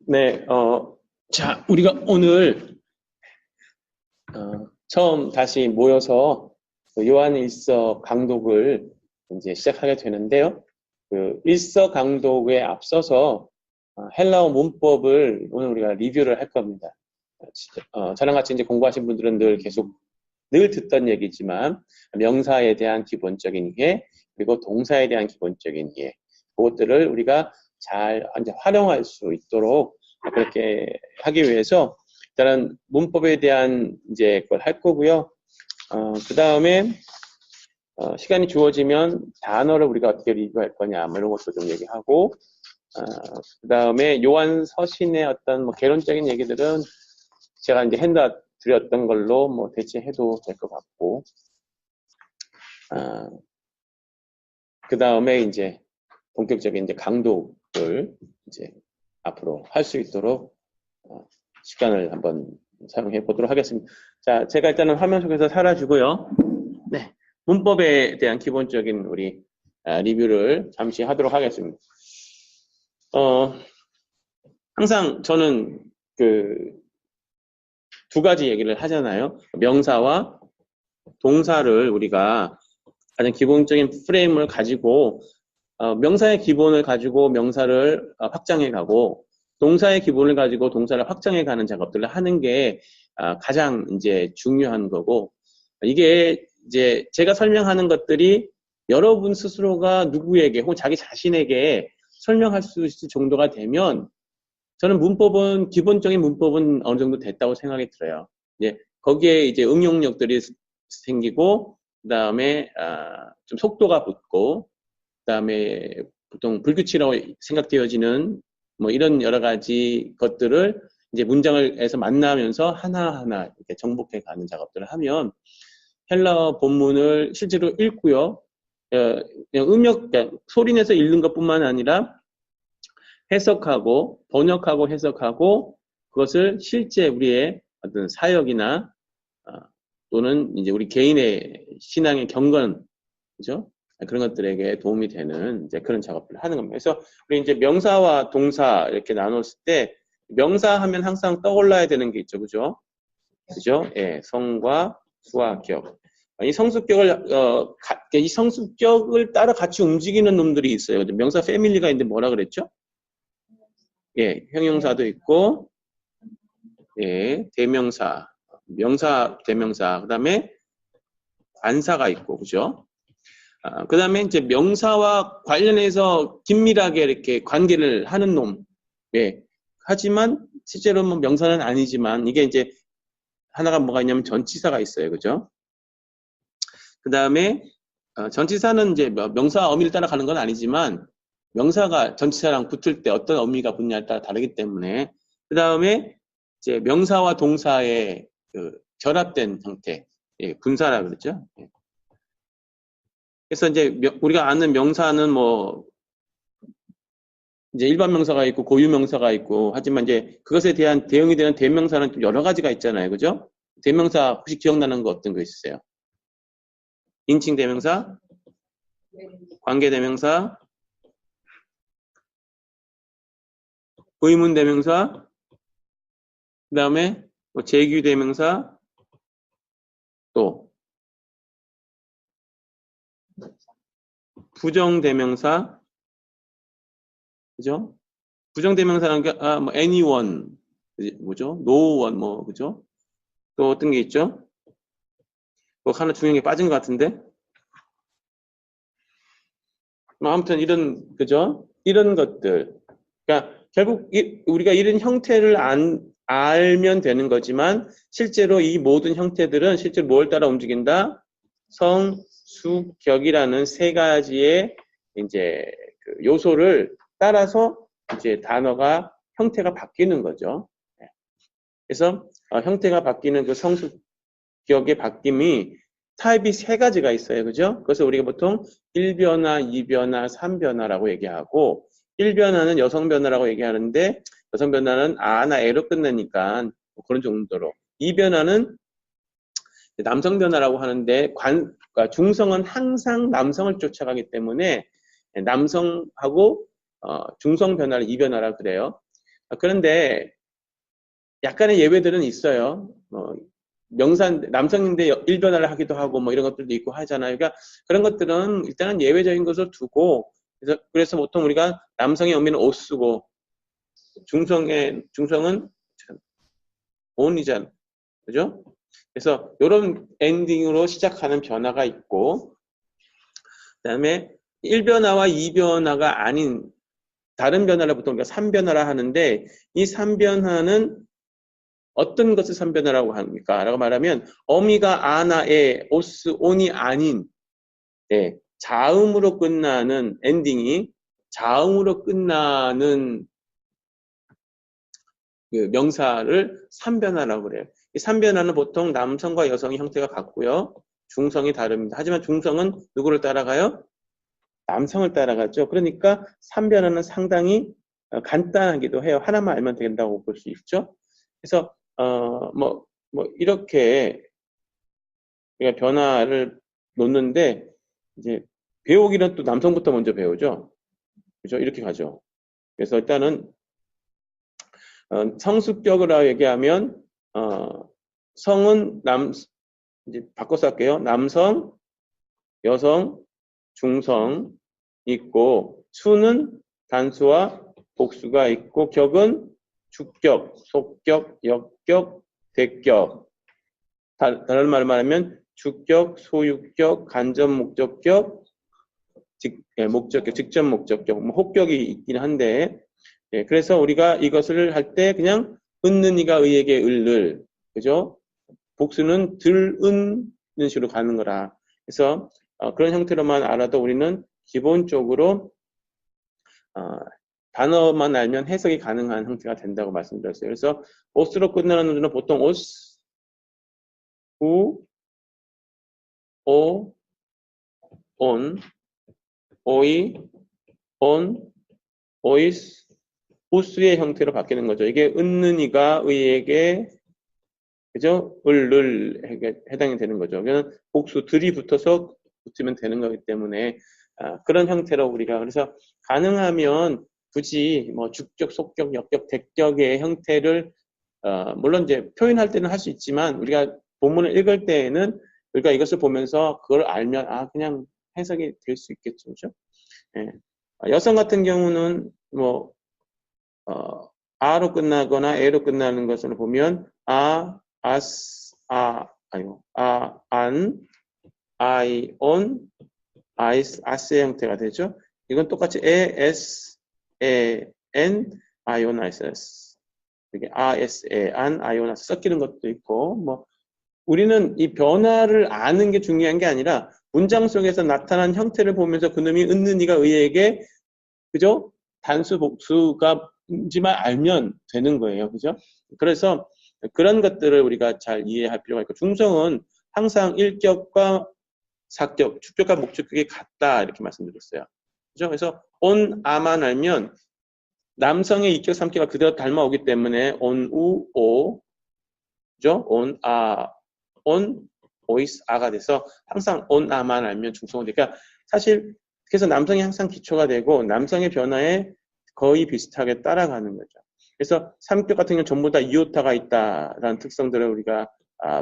네, 자, 우리가 오늘 처음 다시 모여서 그 요한일서 강독을 이제 시작하게 되는데요. 그 일서 강독에 앞서서 헬라어 문법을 오늘 우리가 리뷰를 할 겁니다. 저랑 같이 이제 공부하신 분들은 늘 듣던 얘기지만 명사에 대한 기본적인 이해 그리고 동사에 대한 기본적인 이해 그것들을 우리가 잘 이제 활용할 수 있도록 그렇게 하기 위해서 일단은 문법에 대한 이제 그걸 할 거고요. 그 다음에 시간이 주어지면 단어를 우리가 어떻게 리뷰할 거냐 뭐 이런 것도 좀 얘기하고 그 다음에 요한 서신의 어떤 뭐 개론적인 얘기들은 제가 이제 핸드아웃 드렸던 걸로 뭐 대체해도 될 것 같고 그 다음에 이제 본격적인 이제 강독을 이제 앞으로 할 수 있도록 시간을 한번 사용해 보도록 하겠습니다. 자, 제가 일단은 화면 속에서 사라지고요. 네, 문법에 대한 기본적인 우리 리뷰를 잠시 하도록 하겠습니다. 항상 저는 그 두 가지 얘기를 하잖아요. 명사와 동사를 우리가 가장 기본적인 프레임을 가지고 명사의 기본을 가지고 명사를 확장해 가고 동사의 기본을 가지고 동사를 확장해 가는 작업들을 하는 게 가장 이제 중요한 거고 이게 이제 제가 설명하는 것들이 여러분 스스로가 누구에게 혹은 자기 자신에게 설명할 수 있을 정도가 되면 저는 기본적인 문법은 어느 정도 됐다고 생각이 들어요. 이제 거기에 이제 응용력들이 생기고 그다음에 좀 속도가 붙고 그다음에 보통 불규칙이라고 생각되어지는 뭐 이런 여러 가지 것들을 이제 문장을 해서 만나면서 하나하나 이렇게 정복해 가는 작업들을 하면 헬라어 본문을 실제로 읽고요. 그냥 소리 내서 읽는 것뿐만 아니라 해석하고 번역하고 해석하고 그것을 실제 우리의 어떤 사역이나 또는 이제 우리 개인의 신앙의 경건, 그죠? 그런 것들에게 도움이 되는 이제 그런 작업들을 하는 겁니다. 그래서 우리 이제 명사와 동사 이렇게 나눴을 때 명사 하면 항상 떠올라야 되는 게 있죠, 그죠? 그죠? 예, 성과 수와 격. 이 성수격을 따라 같이 움직이는 놈들이 있어요. 명사 패밀리가 있는데 뭐라 그랬죠? 예, 형용사도 있고, 예, 대명사, 명사, 대명사, 그 다음에 관사가 있고, 그죠? 그 다음에 이제 명사와 관련해서 긴밀하게 이렇게 관계를 하는 놈. 예. 하지만, 실제로 뭐 명사는 아니지만, 이게 이제 하나가 뭐가 있냐면 전치사가 있어요. 그죠? 그 다음에, 전치사는 이제 명사 어미를 따라가는 건 아니지만, 명사가 전치사랑 붙을 때 어떤 어미가 붙냐에 따라 다르기 때문에, 그 다음에 이제 명사와 동사의 그 결합된 형태, 예, 분사라 그러죠. 예. 그래서 이제 우리가 아는 명사는 뭐 이제 일반 명사가 있고 고유 명사가 있고 하지만 이제 그것에 대한 대응이 되는 대명사는 좀 여러 가지가 있잖아요. 그죠? 대명사 혹시 기억나는 거 어떤 거 있으세요? 인칭 대명사, 관계 대명사, 의문 대명사, 그다음에 뭐 재규 대명사, 또 부정 대명사, 그죠? 부정 대명사라는 게 뭐 anyone, 뭐죠? no one 뭐 그죠? 또 어떤 게 있죠? 뭐 하나 중요한 게 빠진 것 같은데. 뭐 아무튼 그죠? 이런 것들. 그러니까 결국 우리가 이런 형태를 알면 되는 거지만 실제로 이 모든 형태들은 실제로 뭘 따라 움직인다? 성, 수, 격이라는 세 가지의 이제 그 요소를 따라서 이제 단어가 형태가 바뀌는 거죠. 그래서 형태가 바뀌는 그 성수 격의 바뀜이 타입이 세 가지가 있어요. 그죠? 그래서 우리가 보통 1변화, 2변화, 3변화라고 얘기하고 1변화는 여성 변화라고 얘기하는데 여성 변화는 아나 에로 끝나니까 뭐 그런 정도로 2변화는 남성 변화라고 하는데 그러니까 중성은 항상 남성을 쫓아가기 때문에 남성하고 중성 변화를 2변화라고 그래요. 그런데 약간의 예외들은 있어요. 명사 남성인데 일변화를 하기도 하고 뭐 이런 것들도 있고 하잖아요. 그러니까 그런 것들은 일단은 예외적인 것을 두고 그래서 보통 우리가 남성의 의미는 옷 쓰고 중성은 온이잖아. 그죠? 그래서 이런 엔딩으로 시작하는 변화가 있고 그다음에 1변화와 2변화가 아닌 다른 변화를 보통 우리가 3변화라 하는데 이 3변화는 어떤 것을 3변화라고 합니까? 라고 말하면 어미가 아나에 오스 온이 아닌 자음으로 끝나는 엔딩이 자음으로 끝나는 그 명사를 3변화라고 그래요. 이 3변화는 보통 남성과 여성의 형태가 같고요. 중성이 다릅니다. 하지만 중성은 누구를 따라가요? 남성을 따라가죠. 그러니까 3변화는 상당히 간단하기도 해요. 하나만 알면 된다고 볼 수 있죠. 그래서 이렇게 우리가 변화를 놓는데 이제 배우기는 또 남성부터 먼저 배우죠. 그죠? 이렇게 가죠. 그래서 일단은 성수격이라고 얘기하면 성은 이제 바꿔서 할게요. 남성, 여성, 중성 있고 수는 단수와 복수가 있고 격은 주격, 속격, 역격, 대격. 다른 말로 말하면 주격, 소유격, 간접 목적격, 목적격, 직접 목적격, 혹격이 있긴 한데 그래서 우리가 이것을 할 때 그냥 은는 이가 의에게 을를 그죠? 복수는 들은 식으로 가는 거라. 그래서 그런 형태로만 알아도 우리는 기본적으로 단어만 알면 해석이 가능한 형태가 된다고 말씀드렸어요. 그래서 옷으로 끝나는 문제는 보통 옷, 우, 오, 온, 오이, 온, 오이스, 우스의 형태로 바뀌는 거죠. 이게 은는 이가 의에게 그죠? 을을 해당이 되는 거죠. 그러면 복수 들이 붙어서 붙으면 되는 거기 때문에 그런 형태로 우리가 그래서 가능하면 굳이 뭐 주격, 속격, 역격, 대격의 형태를 물론 이제 표현할 때는 할 수 있지만 우리가 본문을 읽을 때에는 우리가 이것을 보면서 그걸 알면 그냥 해석이 될 수 있겠죠, 그죠? 예. 여성 같은 경우는 뭐 아로 끝나거나 에로 끝나는 것을 보면 안, 아이, 온, 아이스, 아스의 형태가 되죠. 이건 똑같이 엔, 아이온, 아이스. 이게 안, 아이온, 아이스 섞이는 것도 있고, 뭐, 우리는 이 변화를 아는 게 중요한 게 아니라 문장 속에서 나타난 형태를 보면서 그놈이 은는 이가 의에게, 그죠? 단수, 복수가 인지만 알면 되는 거예요. 그죠? 그래서 그런 것들을 우리가 잘 이해할 필요가 있고 중성은 항상 일격과 사격, 주격과 목적격이 같다 이렇게 말씀드렸어요. 그죠? 그래서 온, 아만 알면 남성의 이격, 삼격가 그대로 닮아오기 때문에 온, 우, 오 그죠? 온, 오이스, 아가 돼서 항상 온, 아만 알면 중성은 되니까 사실 그래서 남성이 항상 기초가 되고 남성의 변화에 거의 비슷하게 따라가는 거죠. 그래서 삼격 같은 경우는 전부 다 이오타가 있다라는 특성들을 우리가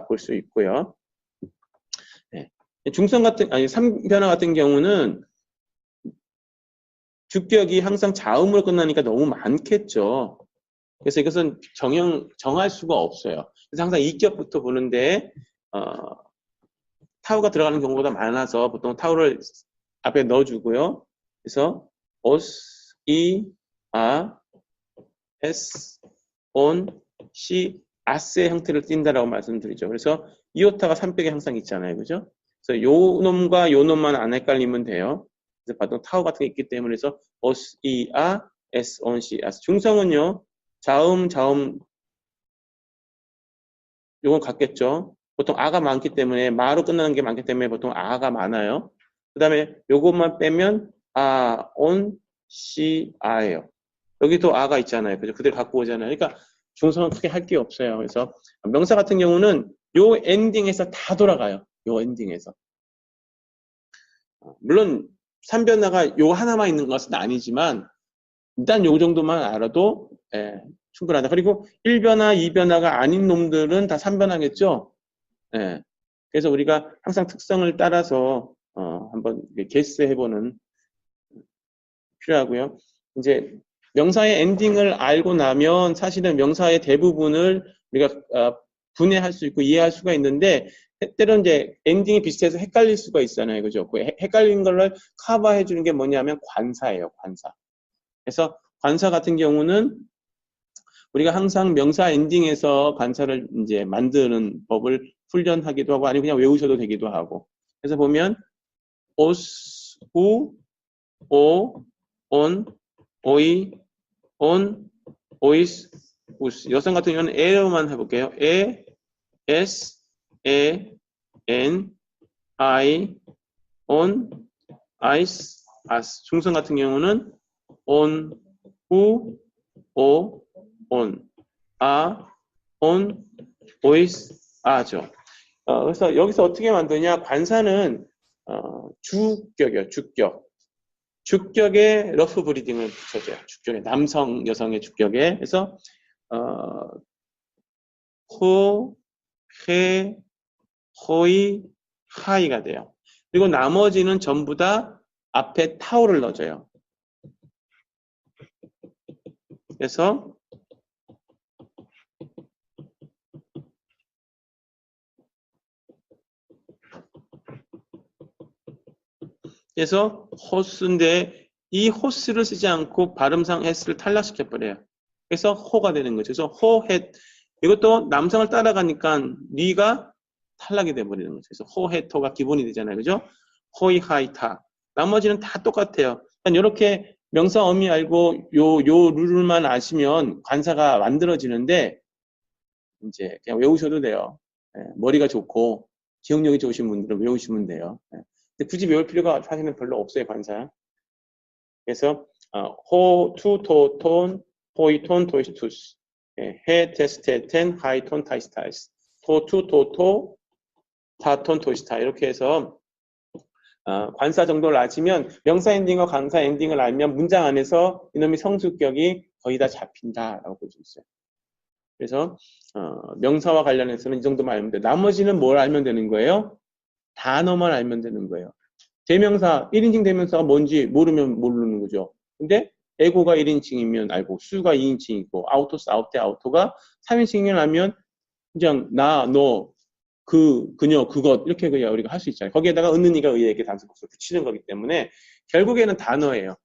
볼 수 있고요. 네. 삼변화 같은 경우는 주격이 항상 자음으로 끝나니까 너무 많겠죠. 그래서 이것은 정할 수가 없어요. 그래서 항상 이격부터 보는데 타우가 들어가는 경우보다 많아서 보통 타우를 앞에 넣어주고요. 그래서 오스, 이, 아, 에스, 온, 시, 아스의 형태를 띈다라고 말씀드리죠. 그래서 이오타가 3백에 항상 있잖아요. 그죠? 그래서 요 놈과 요 놈만 안 헷갈리면 돼요. 그래서 보통 타우 같은 게 있기 때문에 그래서 오스, 이, 아, 에스, 온, 시, 아스. 중성은요. 자음, 요건 같겠죠. 보통 아가 많기 때문에 마로 끝나는 게 많기 때문에 보통 아가 많아요. 그 다음에 요것만 빼면 온, 시, 아예요. 여기도 아가 있잖아요. 그죠? 그대로 갖고 오잖아요. 그러니까 중성은 크게 할 게 없어요. 그래서 명사 같은 경우는 요 엔딩에서 다 돌아가요. 요 엔딩에서. 물론 3변화가 요 하나만 있는 것은 아니지만 일단 요 정도만 알아도 충분하다. 그리고 1변화, 2변화가 아닌 놈들은 다 3변화겠죠? 그래서 우리가 항상 특성을 따라서 한번 개수해보는 필요하고요. 이제 명사의 엔딩을 알고 나면 사실은 명사의 대부분을 우리가 분해할 수 있고 이해할 수가 있는데 때론 이제 엔딩이 비슷해서 헷갈릴 수가 있잖아요. 그죠? 그 헷갈린 걸 커버해 주는 게 뭐냐면 관사예요. 관사. 그래서 관사 같은 경우는 우리가 항상 명사 엔딩에서 관사를 이제 만드는 법을 훈련하기도 하고 아니면 그냥 외우셔도 되기도 하고. 그래서 보면 os, who, o, on, oi, on, ois, us. 여성 같은 경우는 에로만 해볼게요. 에, s, 에, n, I, on, ice, as. 중성 같은 경우는 on, who, o, on, a, on, ois, a죠. 그래서 여기서 어떻게 만드냐? 관사는 주격이에요. 주격. 주격에 러프 브리딩을 붙여줘요. 주격에 남성, 여성의 주격에. 그래서 호, 해, 호이, 하이가 돼요. 그리고 나머지는 전부 다 앞에 타오를 넣어줘요. 그래서 호스인데 이 호스를 쓰지 않고 발음상 S를 탈락시켜버려요. 그래서 호가 되는 거죠. 그래서 호헷 이것도 남성을 따라가니까 리가 탈락이 돼버리는 거죠. 그래서 호헤토가 기본이 되잖아요. 그죠? 호이하이타 나머지는 다 똑같아요. 이렇게 명사 어미 알고 요 룰만 아시면 관사가 만들어지는데 이제 그냥 외우셔도 돼요. 머리가 좋고 기억력이 좋으신 분들은 외우시면 돼요. 근데 굳이 외울 필요가 사실은 별로 없어요, 관사. 그래서 호, 투, 토, 톤, 호이톤, 토이스투스, 해, 테스테, 텐, 하이톤, 타이스타이스, 토, 투, 토, 토, 타톤, 토이스타 이렇게 해서 관사 정도를 아시면 명사 엔딩과 관사 엔딩을 알면 문장 안에서 이놈의 성수격이 거의 다 잡힌다라고 볼 수 있어요. 그래서 명사와 관련해서는 이 정도만 알면 돼요. 나머지는 뭘 알면 되는 거예요? 단어만 알면 되는 거예요. 대명사, 1인칭 대명사가 뭔지 모르면 모르는 거죠. 근데 에고가 1인칭이면 알고 수가 2인칭이고 아우토스, 아웃대, 아우토가 3인칭이면 알면 그냥 나, 너, 그녀, 그것 이렇게 그냥 우리가 할 수 있잖아요. 거기에다가 은는 이가 의에게 단수법을 붙이는 거기 때문에 결국에는 단어예요.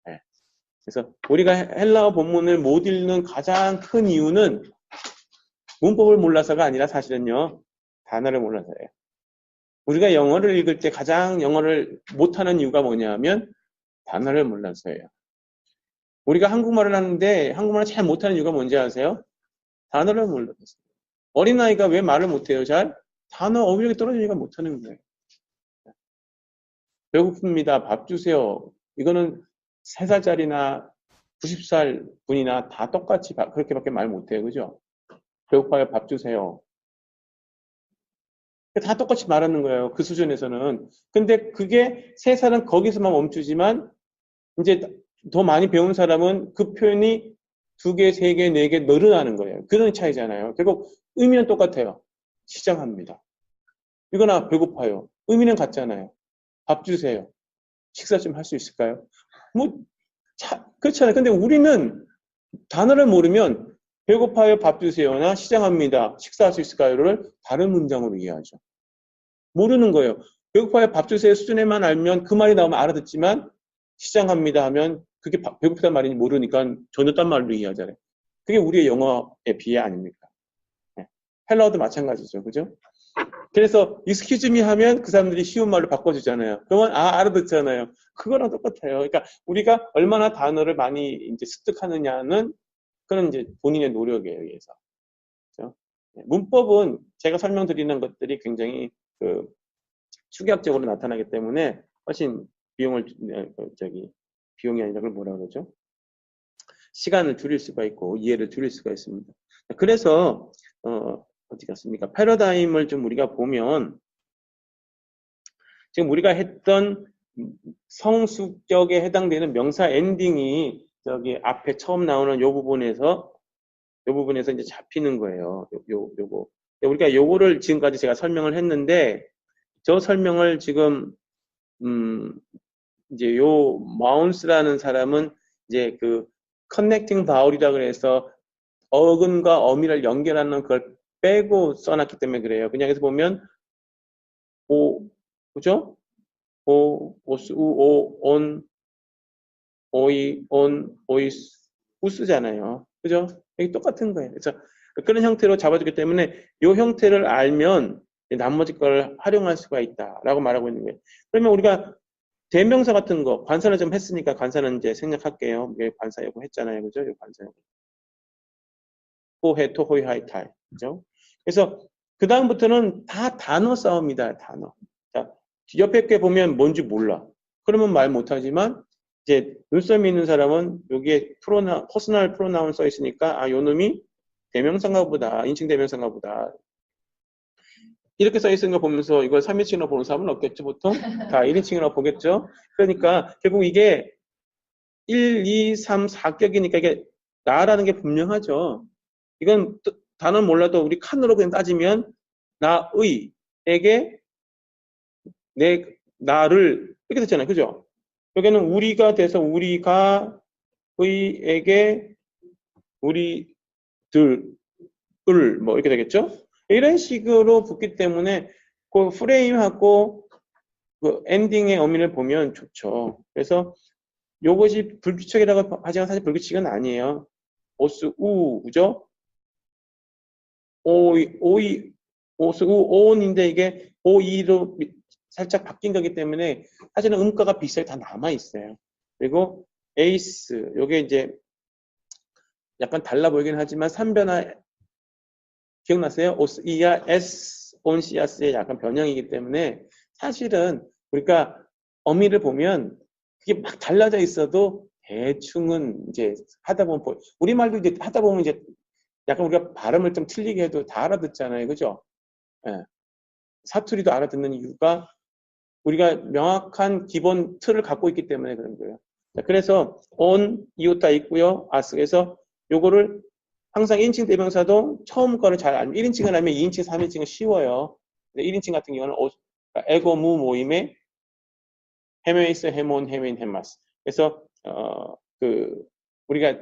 네. 그래서 우리가 헬라어 본문을 못 읽는 가장 큰 이유는 문법을 몰라서가 아니라 사실은요. 단어를 몰라서예요. 우리가 영어를 읽을 때 가장 영어를 못하는 이유가 뭐냐면 단어를 몰라서예요. 우리가 한국말을 하는데 한국말을 잘 못하는 이유가 뭔지 아세요? 단어를 몰라서. 어린아이가 왜 말을 못해요? 잘? 단어 어휘력이 떨어지니까 못하는 거예요. 배고픕니다. 밥 주세요. 이거는 3살짜리나 90살 분이나 다 똑같이 그렇게밖에 말 못해요. 그죠? 배고파요. 밥 주세요. 다 똑같이 말하는 거예요. 그 수준에서는. 근데 그게 3살은 거기서만 멈추지만 이제 더 많이 배운 사람은 그 표현이 2개, 3개, 4개 늘어나는 거예요. 그런 차이잖아요. 결국 의미는 똑같아요. 시장합니다. 이거나 배고파요. 의미는 같잖아요. 밥 주세요. 식사 좀 할 수 있을까요? 그렇잖아요. 근데 우리는 단어를 모르면 배고파요, 밥 주세요나 시장합니다. 식사할 수 있을까요를 다른 문장으로 이해하죠. 모르는 거예요. 배고파요, 밥 주세요 수준에만 알면 그 말이 나오면 알아듣지만 시장합니다 하면 그게 배고프단 말인지 모르니까 전혀 딴 말로 이해하잖아요. 그게 우리의 영어의 비애 아닙니까? 헬라어도 마찬가지죠. 그죠? 그래서 excuse me 하면 그 사람들이 쉬운 말로 바꿔주잖아요. 그러면 알아듣잖아요. 그거랑 똑같아요. 그러니까 우리가 얼마나 단어를 많이 이제 습득하느냐는 그건 이제 본인의 노력에 의해서. 그렇죠? 문법은 제가 설명드리는 것들이 굉장히 축약적으로 나타나기 때문에 훨씬 비용이 아니라 그걸 뭐라 그러죠? 시간을 줄일 수가 있고 이해를 줄일 수가 있습니다. 그래서 어디 갔습니까? 패러다임을 좀 우리가 보면 지금 우리가 했던 성수격에 해당되는 명사 엔딩이 저기 앞에 처음 나오는 요 부분에서 이제 잡히는 거예요. 요거. 우리가 요거를 지금까지 제가 설명을 했는데 저 설명을 지금 이제 요 마운스라는 사람은 이제 그 커넥팅 바울이라 그래서 어근과 어미를 연결하는 그걸 빼고 써놨기 때문에 그래요. 그냥 해서 보면 그죠? 오스, 온, 오이, 온, 우스잖아요. 그죠? 이게 똑같은 거예요. 그래서 그런 형태로 잡아주기 때문에 이 형태를 알면 나머지 걸 활용할 수가 있다라고 말하고 있는 거예요. 그러면 우리가 대명사 같은 거, 관사를 좀 했으니까 관사는 이제 생략할게요. 여기 관사요구 했잖아요. 그죠? 이 관사요구. 호해, 토호이, 하이, 탈. 그죠? 그래서 그다음부터는 다 단어 싸움이다. 단어. 자, 옆에 게 보면 뭔지 몰라. 그러면 말 못하지만 이제 눈썹이 있는 사람은 여기에 퍼스널 프로나운 써 있으니까 요 놈이 대명사인가 보다. 인칭 대명사인가 보다. 이렇게 써 있는 거 보면서 이걸 3인칭으로 보는 사람은 없겠죠, 보통? 다 1인칭으로 보겠죠? 그러니까 결국 이게 1, 2, 3, 4격이니까 이게 나라는 게 분명하죠. 이건 단어는 몰라도 우리 칸으로 그냥 따지면 나의에게 나를 이렇게 됐잖아요. 그죠? 여기는 우리가 돼서 우리가 의에게 우리들을 뭐 이렇게 되겠죠? 이런 식으로 붙기 때문에 그 프레임하고 그 엔딩의 의미를 보면 좋죠. 그래서 요것이 불규칙이라고 하지만 사실 불규칙은 아니에요. 오스 우 그죠? 오스 우 오온인데 이게 오이로 살짝 바뀐 거기 때문에 사실은 음가가 비슷하게 다 남아 있어요. 그리고 에이스 요게 이제 약간 달라 보이긴 하지만 3변화 기억나세요? 오스이야 S 온시아스의 약간 변형이기 때문에 사실은 우리가 어미를 보면 그게 막 달라져 있어도 대충은 이제 하다 보면 우리말도 이제 하다 보면 이제 약간 우리가 발음을 좀 틀리게 해도 다 알아듣잖아요. 그죠? 예. 사투리도 알아듣는 이유가 우리가 명확한 기본 틀을 갖고 있기 때문에 그런 거예요. 자, 그래서 on, 이오타 있고요. as. 그래서 요거를 항상 1인칭 대명사도 처음 거를 잘 알면 1인칭을 하면 2인칭, 3인칭은 쉬워요. 1인칭 같은 경우는 에고, 무 모임에 헤메이스, 헤몬, 헤메인, 헤마스. 그래서 우리가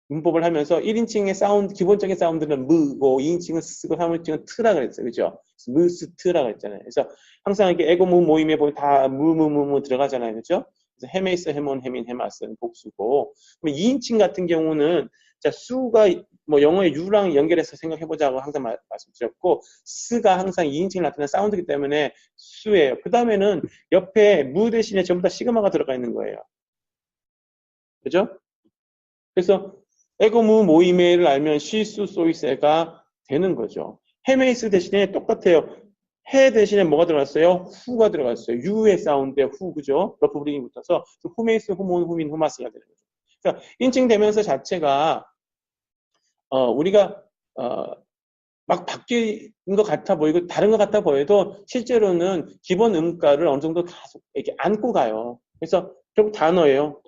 문법을 하면서 1인칭의 사운드, 기본적인 사운드는 무고 2인칭은 쓰고 3인칭은 트라 그랬어요. 그죠? 무스 트라 그랬잖아요. 그래서 항상 이렇게 에고 무 모임에 보면 다 무무무무 들어가잖아요. 그죠? 그래서 헤메이스, 헤몬, 헤민, 헤마스는 복수고. 그럼 2인칭 같은 경우는 자, 수가 뭐 영어의 유랑 연결해서 생각해보자고 항상 말씀드렸고 스가 항상 2인칭을 나타내는 사운드이기 때문에 수예요. 그 다음에는 옆에 무 대신에 전부 다 시그마가 들어가 있는 거예요. 그죠? 그래서 에고무 모이메를 알면 시수 소이세가 되는 거죠. 헤메이스 대신에 똑같아요. 해 대신에 뭐가 들어갔어요? 후가 들어갔어요. 유의 사운드에 후, 그죠? 러프 브링이 붙어서 후메이스, 후몬, 후민, 후마스가 되는 거죠. 그러니까 인칭 대명사 자체가 우리가 막 바뀐 것 같아 보이고 다른 것 같아 보여도 실제로는 기본 음가를 어느 정도 계속 이렇게 안고 가요. 그래서 결국 단어예요.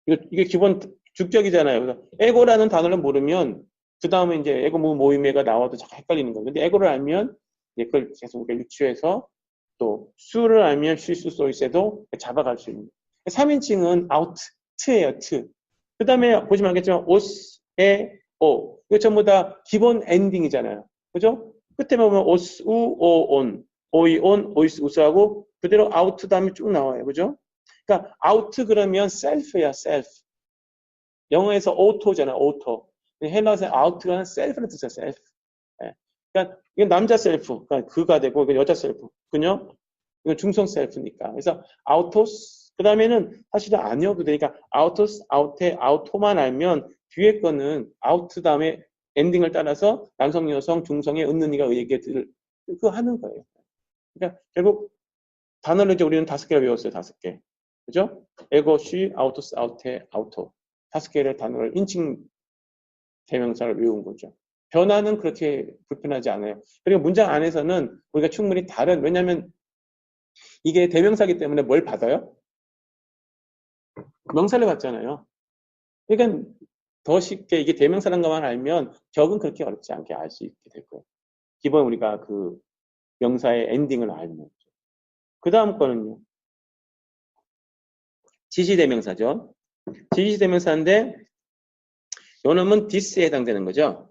이게 기본 주격이잖아요. 그래서 에고라는 단어를 모르면 그 다음에 이제 에고 모임에가 나와도 자꾸 헷갈리는 거예요. 근데 에고를 알면 그걸 계속 우리가 유추해서 또 수를 알면 실수 소이세도 잡아갈 수 있는. 3인칭은 아우트, 트예요, 트. 그 다음에 보시면 알겠지만 오스, 에, 오. 이거 전부 다 기본 엔딩이잖아요. 그죠? 끝에 보면 오스, 우, 오, 온. 오이, 온, 오이스, 우스하고 그대로 아우트 다음에 쭉 나와요. 그죠? 그러니까 아우트 그러면 셀프야, 셀프. 영어에서 오토잖아요, 오토. 헬라어에서 아우트가 셀프를 뜻이야, 셀프. 예. 그러니까 이건 남자 셀프, 그러니까 그가 되고 이건 여자 셀프. 그녀? 이건 중성 셀프니까. 그래서 아우토스 그 다음에는 사실은 아니어도 되니까 아우토스, 아우테, 아우토만 알면 뒤에 거는 아우트 다음에 엔딩을 따라서 남성, 여성, 중성의 은는이가 의에게 그거 하는 거예요. 그러니까 결국 단어를 이제 우리는 5개를 외웠어요. 5개. 그죠? 에고, 쉬, 아우토스, 아우테, 아우토. 5개를 단어를 인칭 대명사를 외운 거죠. 변화는 그렇게 불편하지 않아요. 그리고 문장 안에서는 우리가 충분히 왜냐하면 이게 대명사기 때문에 뭘 받아요? 명사를 받잖아요. 그러니까 더 쉽게 이게 대명사란 것만 알면 격은 그렇게 어렵지 않게 알 수 있게 될 거예요. 기본 우리가 그 명사의 엔딩을 알면. 그 다음 거는요. 지시대명사죠. 지시대명사인데 요놈은 this에 해당되는 거죠.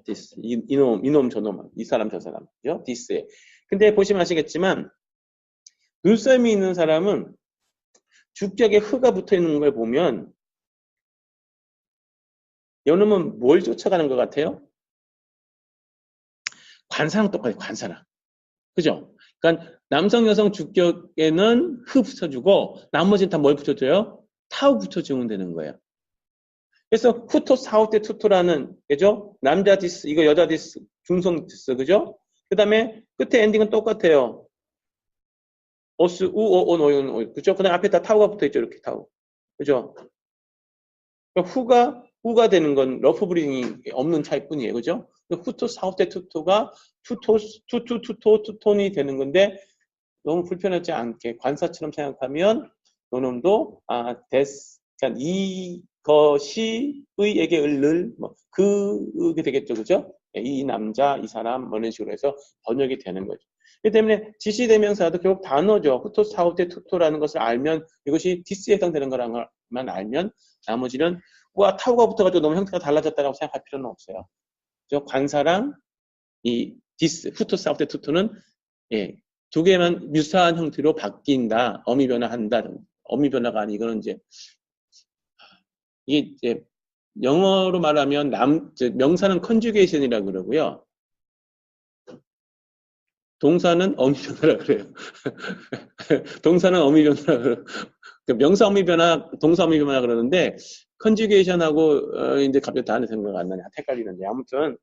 this. 이놈, 저놈, 이 사람, 저 사람. 그죠? this에. 근데 보시면 아시겠지만 눈썰미 있는 사람은 주격에 흐가 붙어 있는 걸 보면 요놈은 뭘 쫓아가는 것 같아요? 관사랑 똑같아요. 관사랑. 그죠? 그러니까 남성, 여성 주격에는 흐 붙여주고 나머지는 다 뭘 붙여줘요? 타우 붙여주면 되는 거예요. 그래서 후토 사우테 투토라는 그죠? 남자 디스 이거 여자 디스 중성 디스 그죠? 그 다음에 끝에 엔딩은 똑같아요. 오스 우오온 오온 오 그죠? 그 다음에 앞에 다 타우가 붙어있죠. 이렇게 타우 그죠? 그러니까 후가 되는 건 러프 브링이 없는 차이뿐이에요. 그죠? 후토 사우테 투토가 투톤이 되는 건데 너무 불편하지 않게 관사처럼 생각하면 요놈도 데스 그러니까 이것이 의에게 을를 뭐 그게 되겠죠. 그죠? 이 남자, 이 사람 뭐 이런 식으로 해서 번역이 되는 거죠. 그렇기 때문에 지시대명사도 결국 단어죠. 후토 사우테 투토라는 것을 알면 이것이 디스에 해당되는 거라는 것만 알면 나머지는 와 타우가 붙어가지고 너무 형태가 달라졌다고 생각할 필요는 없어요. 그죠? 관사랑 이 디스, 후토 사우테 투토는 예, 두 개만 유사한 형태로 바뀐다. 어미 변화한다. 어미 변화가 아니 이거는 이제 이게 이제 영어로 말하면 명사는 컨주게이션이라고 그러고요. 동사는 어미 변화라 그래요. 동사는 어미 변화라 그래요. 명사 어미 변화, 동사 어미 변화 그러는데 컨주게이션하고 이제 갑자기 다른 생각 안 나네. 헷갈리는데 아무튼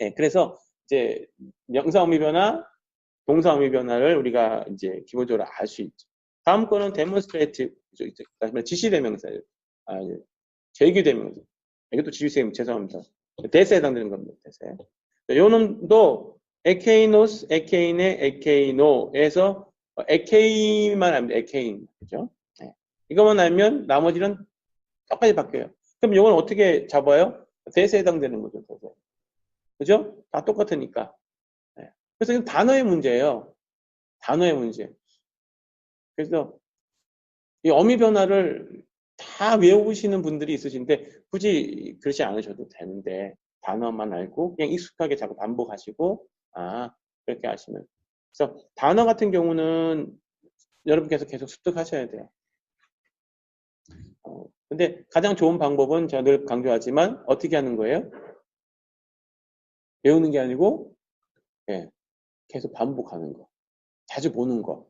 예, 그래서 이제 명사 어미 변화, 동사 어미 변화를 우리가 이제 기본적으로 알 수 있죠. 다음 거는 demonstrate, 지시대명사예요. 제기대명사. 이것도 지시대명사, 죄송합니다. 대세에 해당되는 겁니다. 대세. 요 놈도 에케이노스, 에케인의 에케이노에서 에케인만 합니다. 에케인. 그죠? 네. 이것만 알면 나머지는 똑같이 바뀌어요. 그럼 이건 어떻게 잡아요? 대세에 해당되는 거죠. 대세. 그죠? 다 똑같으니까. 네. 그래서 이건 단어의 문제예요. 단어의 문제. 그래서 이 어미 변화를 다 외우시는 분들이 있으신데 굳이 그러지 않으셔도 되는데 단어만 알고 그냥 익숙하게 자꾸 반복하시고 그렇게 하시면 그래서 단어 같은 경우는 여러분께서 계속 습득하셔야 돼요. 근데 가장 좋은 방법은 제가 늘 강조하지만 어떻게 하는 거예요? 외우는 게 아니고 계속 반복하는 거. 자주 보는 거.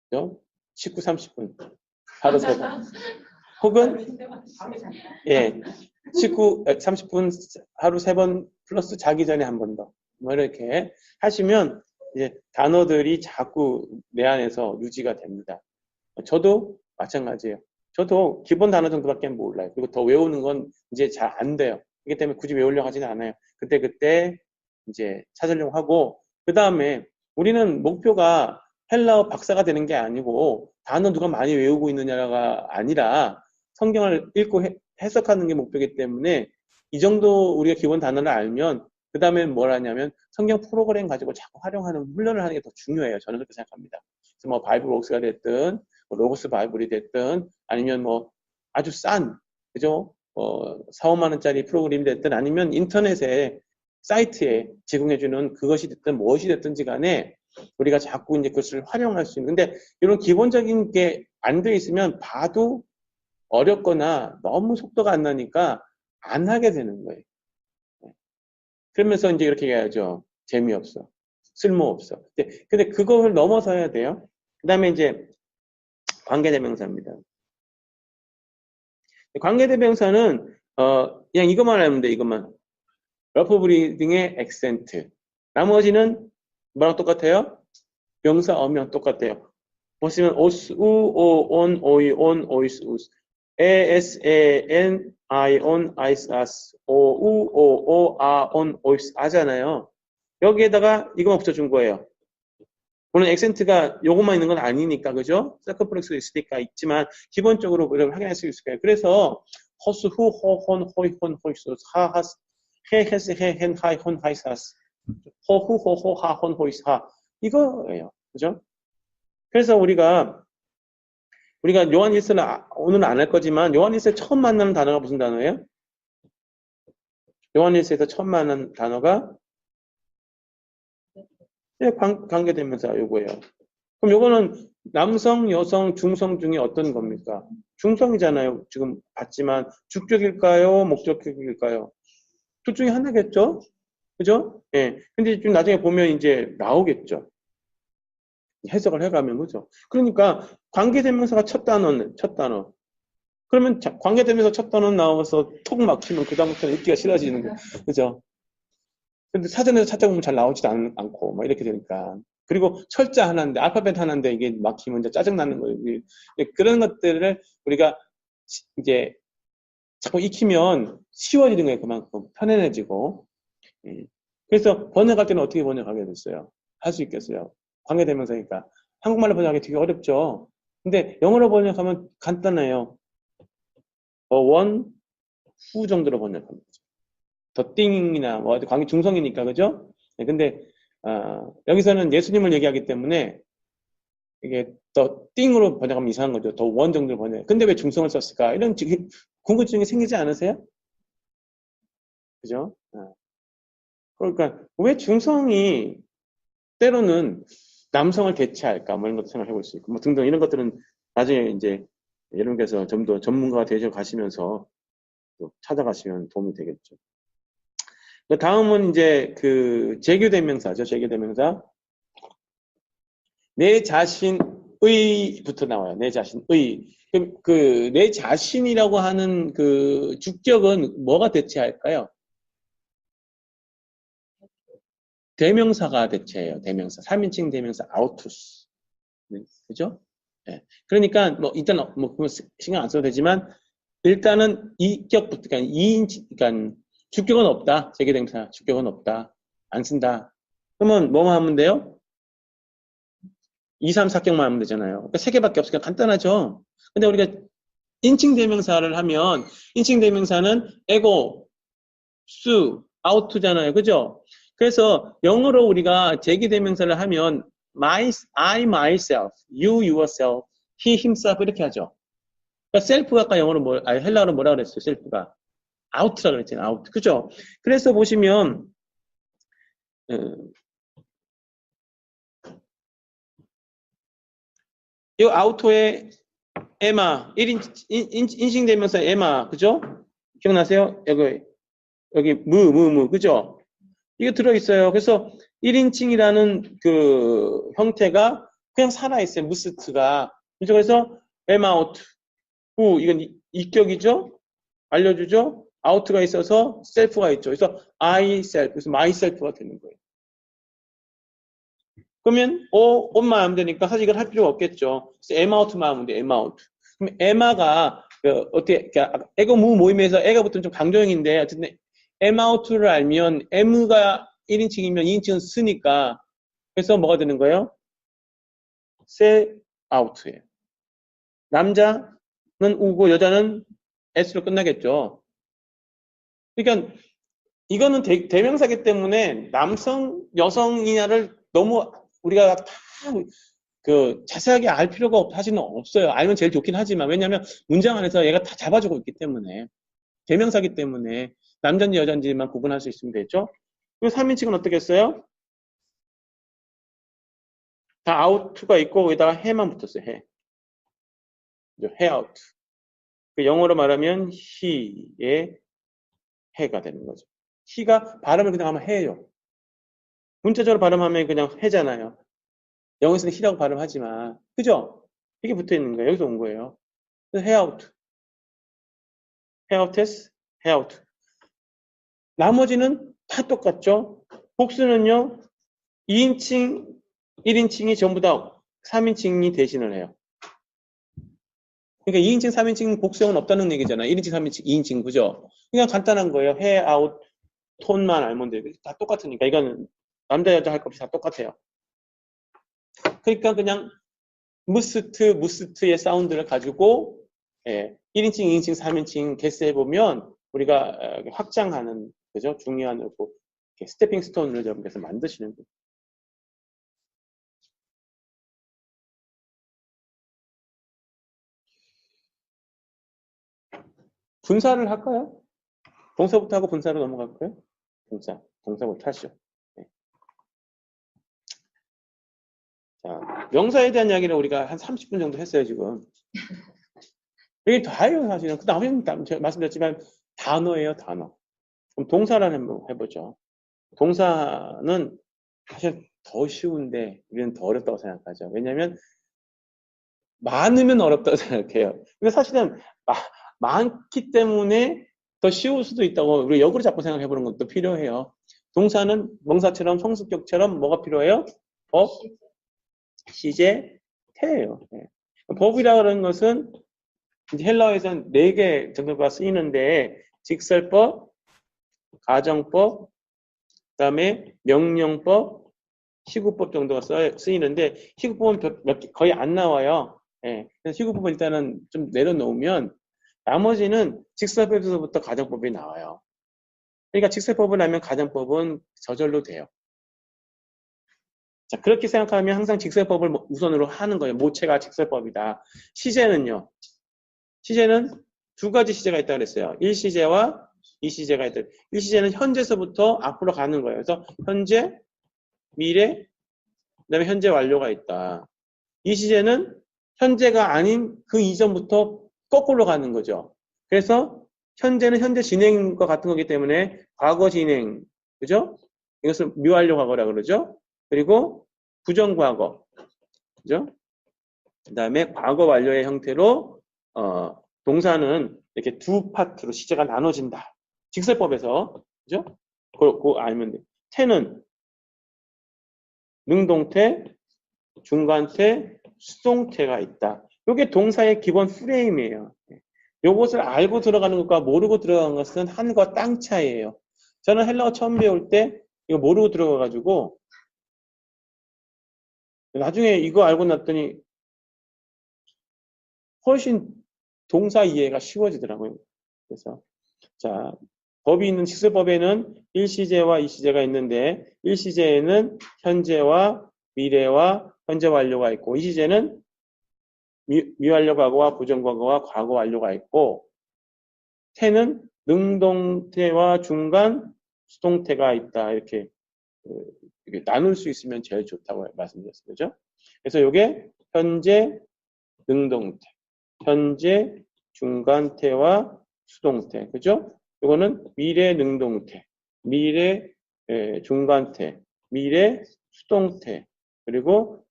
그죠? 19, 30분 하루 3번. 혹은 19, 30분 하루 3번 플러스 자기 전에 한 번 더. 뭐 이렇게 하시면 이제 단어들이 자꾸 내 안에서 유지가 됩니다. 저도 마찬가지예요. 저도 기본 단어 정도밖에 몰라요. 그리고 더 외우는 건 이제 잘 안 돼요. 그렇기 때문에 굳이 외우려고 하지는 않아요. 그때 이제 찾으려고 하고 그 다음에 우리는 목표가 헬라어 박사가 되는 게 아니고 단어 누가 많이 외우고 있느냐가 아니라 성경을 읽고 해석하는 게 목표이기 때문에 이 정도 우리가 기본 단어를 알면 그 다음에 뭘 하냐면 성경 프로그램 가지고 자꾸 활용하는 훈련을 하는 게 더 중요해요. 저는 그렇게 생각합니다. 그래서 뭐 바이블 웍스가 됐든 뭐 로고스 바이블이 됐든 아니면 뭐 아주 싼 그죠? 4, 5만 원짜리 프로그램이 됐든 아니면 인터넷에 사이트에 제공해주는 그것이 됐든 무엇이 됐든지 간에 우리가 자꾸 이제 그것을 활용할 수 있는 근데 이런 기본적인 게 안 돼 있으면 봐도 어렵거나 너무 속도가 안 나니까 안 하게 되는 거예요. 그러면서 이제 이렇게 해야죠. 재미없어. 쓸모없어. 근데 그걸 넘어서야 돼요. 그 다음에 이제 관계대명사입니다. 관계대명사는 그냥 이것만 알면 돼. 이것만. 러프 브리딩의 액센트. 나머지는 뭐랑 똑같아요? 명사 어명 똑같아요. 보시면 오스 우 오 온 오이 온 오이스 우스 에 에스 에 엔 아이 온 아이스 아스 오 우 오 오 아 온 오이스 아잖아요. 여기에다가 이거만 붙여준 거예요. 물론 액센트가 요것만 있는 건 아니니까 그죠? 서커플렉스도 있으니까 있지만 기본적으로 그걸 확인할 수 있을 거예요. 그래서 허스, 후, 허, 헌, 호이, 헌, 호이스, 하, 하스, 해, 헤스, 해, 헨, 하이, 헌, 하이사스. 허, 후, 허, 호, 하, 헌, 호이스, 하. 이거예요. 그죠? 그래서 우리가 요한일서는 오늘은 안 할 거지만 요한일서에 처음 만나는 단어가 무슨 단어예요? 요한일서에서 처음 만나는 단어가 관계대명사 요거예요. 그럼 요거는 남성, 여성, 중성 중에 어떤 겁니까? 중성이잖아요. 지금 봤지만 주격일까요? 목적격일까요? 둘 중에 하나겠죠? 그죠? 예. 근데 좀 나중에 보면 이제 나오겠죠. 해석을 해가면 그죠? 그러니까 관계대명사가 첫 단어. 그러면 관계대명사 첫 단어 나와서 톡 막히면 그다음부터는 읽기가 싫어지는 거예요. 그죠? 근데 사전에서 찾아보면 잘 나오지도 않고 막 이렇게 되니까. 그리고 철자 하나인데 알파벳 하나인데 이게 막히면 이제 짜증나는 거예요. 그런 것들을 우리가 이제 자꾸 익히면 쉬워지는 거예요. 그만큼 편안해지고. 예. 그래서 번역할 때는 어떻게 번역하게 됐어요? 할 수 있겠어요? 관계대명사니까. 한국말로 번역하기 되게 어렵죠. 근데 영어로 번역하면 간단해요. 원, 후 정도로 번역합니다. 더 띵이나 뭐 관계 중성이니까 그죠? 네, 근데 여기서는 예수님을 얘기하기 때문에 이게 더 띵으로 번역하면 이상한 거죠. 더 원 정도로 번역. 근데 왜 중성을 썼을까? 이런 궁금증이 생기지 않으세요? 그죠? 그러니까 왜 중성이 때로는 남성을 대체할까? 뭐 이런 것도 생각해 볼 수 있고 뭐 등등 이런 것들은 나중에 이제 여러분께서 좀 더 전문가가 되셔 가시면서 또 찾아가시면 도움이 되겠죠. 다음은 이제 그 제규대명사죠. 제규대명사. 내 자신의부터 나와요. 내 자신의. 내 자신이라고 하는 그 주격은 뭐가 대체할까요? 대명사가 대체해요. 대명사. 3인칭 대명사 아우투스. 네, 그죠? 네. 그러니까 뭐 일단 뭐 신경 안 써도 되지만 일단은 이격부터 그러니까 2인칭 그러니까 주격은 없다. 제규대명사 주격은 없다. 안 쓴다. 그러면 뭐만 하면 돼요? 2, 3, 4격만 하면 되잖아요. 그러니까 3개밖에 없으니까 간단하죠. 근데 우리가 인칭 대명사를 하면 인칭 대명사는 에고, 수, 아우트잖아요. 그죠? 그래서 영어로 우리가 제기 대명사를 하면 I myself, you yourself, he himself 이렇게 하죠. 그러니까 셀프가 아까 영어로 헬라어로 뭐라 그랬어요? 셀프가 아우트라 그랬잖아요. 아우트. 그죠? 그래서 보시면 이 아우토의 에마, 인칭 대명사 에마, 그죠? 기억나세요? 여기 그죠? 이게 들어있어요. 그래서 1인칭이라는 그 형태가 그냥 살아있어요. 무스트가. 그죠? 그래서 에마우트, 이건 이격이죠? 알려주죠? 아우트가 있어서 셀프가 있죠. 그래서 I self, 그래서 myself가 되는 거예요. 그러면 옷만 하면 되니까 사실 이걸 할 필요가 없겠죠. 그래서 에마우트만 하면 돼. 에마우트. 그럼 에마가 어떻게 에고 무 모임에서 에가 붙은 좀 강조형인데 어쨌든 에마우트를 알면 M가 1인칭이면 2인칭은 쓰니까 그래서 뭐가 되는 거예요? 세 아우트예요. 남자는 우고 여자는 S로 끝나겠죠. 그러니까 이거는 대명사기 때문에 남성, 여성이냐를 너무 우리가 다 자세하게 알 필요가 사실은 없어요. 알면 제일 좋긴 하지만 왜냐하면 문장 안에서 얘가 다 잡아주고 있기 때문에 대명사기 때문에 남자인지 여자인지만 구분할 수 있으면 되죠. 그리고 3인칭은 어떻게 했어요? 다 아웃가 있고 거기다가 해만 붙었어요. 해 아웃. 영어로 말하면 he의 해가 되는 거죠. he가 발음을 그냥 하면 해요. 문자적으로 발음하면 그냥 해잖아요. 영어에서는 he라고 발음하지만 그죠? 이게 붙어 있는 거예요. 여기서 온 거예요. 해 아웃. 해 아웃했어. 해 아웃. 나머지는 다 똑같죠. 복수는요. 2인칭, 1인칭이 전부 다 3인칭이 대신을 해요. 그러니까 2인칭, 3인칭 복수형은 없다는 얘기잖아요. 1인칭, 3인칭, 2인칭 그죠? 그냥 간단한 거예요. 해, 아웃, 톤만 알면 돼요. 다 똑같으니까. 이거는 남자, 여자 할 것 없이 다 똑같아요. 그러니까 그냥 무스트의 사운드를 가지고 1인칭, 2인칭, 3인칭 개수해보면 우리가 확장하는, 그죠? 중요한 스태핑 스톤을 여러분께서 만드시는 거예요. 분사를 할까요? 동사부터 하고 분사로 넘어갈까요? 동사부터 하시죠. 네. 자, 명사에 대한 이야기를 우리가 한 30분 정도 했어요, 지금. 이게 다예요, 사실은. 그 다음에 제가 말씀드렸지만 단어예요, 단어. 그럼 동사를 한번 해보죠. 동사는 사실 더 쉬운데 우리는 더 어렵다고 생각하죠. 왜냐하면 많으면 어렵다고 생각해요. 근데 사실은 많기 때문에 더 쉬울 수도 있다고 우리 역으로 자꾸 생각해보는 것도 필요해요. 동사는 명사처럼 성수격처럼 뭐가 필요해요? 법, 시제, 태예요. 네. 법이라고 하는 것은 이제 헬라어에서는 4개 정도가 쓰이는데 직설법, 가정법, 그다음에 명령법, 희구법 정도가 쓰이는데 희구법은 거의 안 나와요. 예. 그래서 희구법은 일단은 좀 내려놓으면 나머지는 직설법에서부터 가정법이 나와요. 그러니까 직설법을 하면 가정법은 저절로 돼요. 자, 그렇게 생각하면 항상 직설법을 우선으로 하는 거예요. 모체가 직설법이다. 시제는요. 시제는 2가지 시제가 있다고 그랬어요. 1시제와 2시제가 있다. 1시제는 현재서부터 앞으로 가는 거예요. 그래서 현재, 미래, 그다음에 현재 완료가 있다. 2시제는 현재가 아닌 그 이전부터 거꾸로 가는 거죠. 그래서 현재는 현재 진행과 같은 거기 때문에 과거 진행, 그죠? 이것을 미완료 과거라 그러죠. 그리고 부정과거, 그죠? 그 다음에 과거 완료의 형태로 동사는 이렇게 2파트로 시제가 나눠진다. 직설법에서, 그죠? 그거 알면 돼. 태는 능동태, 중간태, 수동태가 있다. 이게 동사의 기본 프레임이에요. 이것을 알고 들어가는 것과 모르고 들어가는 것은 하늘과 땅 차이예요. 저는 헬라어 처음 배울 때 이거 모르고 들어가가지고 나중에 이거 알고 났더니 훨씬 동사 이해가 쉬워지더라고요. 그래서 자, 법이 있는 직설법에는 1시제와 2시제가 있는데 1시제에는 현재와 미래와 현재 완료가 있고 2시제는 미완료 과거와 부정 과거와 과거 완료가 있고 태는 능동태와 중간 수동태가 있다. 이렇게 나눌 수 있으면 제일 좋다고 말씀드렸어요. 그죠? 그래서 이게 현재 능동태, 현재 중간태와 수동태. 그죠? 이거는 미래 능동태, 미래 중간태, 미래 수동태, 그리고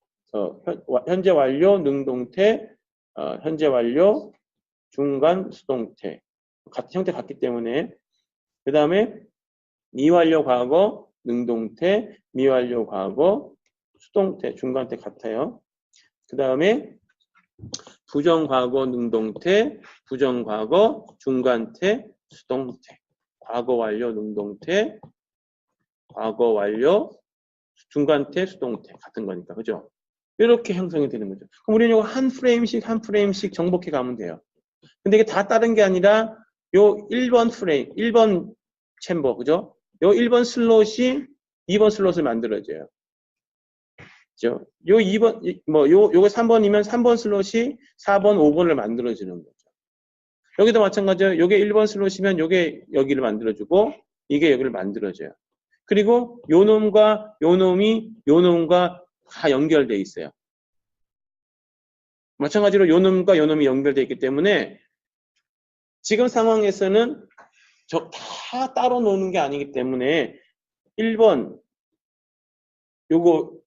현재 완료 능동태, 현재 완료 중간 수동태. 형태 같기 때문에 그 다음에 미완료 과거 능동태, 미완료 과거 수동태, 중간태 같아요. 그 다음에 부정과거 능동태, 부정과거 중간태, 수동태, 과거 완료 능동태, 과거 완료 중간태, 수동태 같은 거니까 그죠? 이렇게 형성이 되는 거죠. 그럼 우리는 이거 한 프레임씩 정복해 가면 돼요. 근데 이게 다 다른 게 아니라 요 1번 프레임, 1번 챔버, 그죠? 요 1번 슬롯이 2번 슬롯을 만들어줘요. 그죠? 요 2번, 요거 3번이면 3번 슬롯이 4번, 5번을 만들어주는 거죠. 여기도 마찬가지예요. 요게 1번 슬롯이면 요게 여기를 만들어주고, 이게 여기를 만들어줘요. 그리고 요 놈과 요 놈이 요 놈과 다 연결돼 있어요. 마찬가지로 요 놈과 요 놈이 연결돼 있기 때문에 지금 상황에서는 다 따로 노는 게 아니기 때문에 1번 요거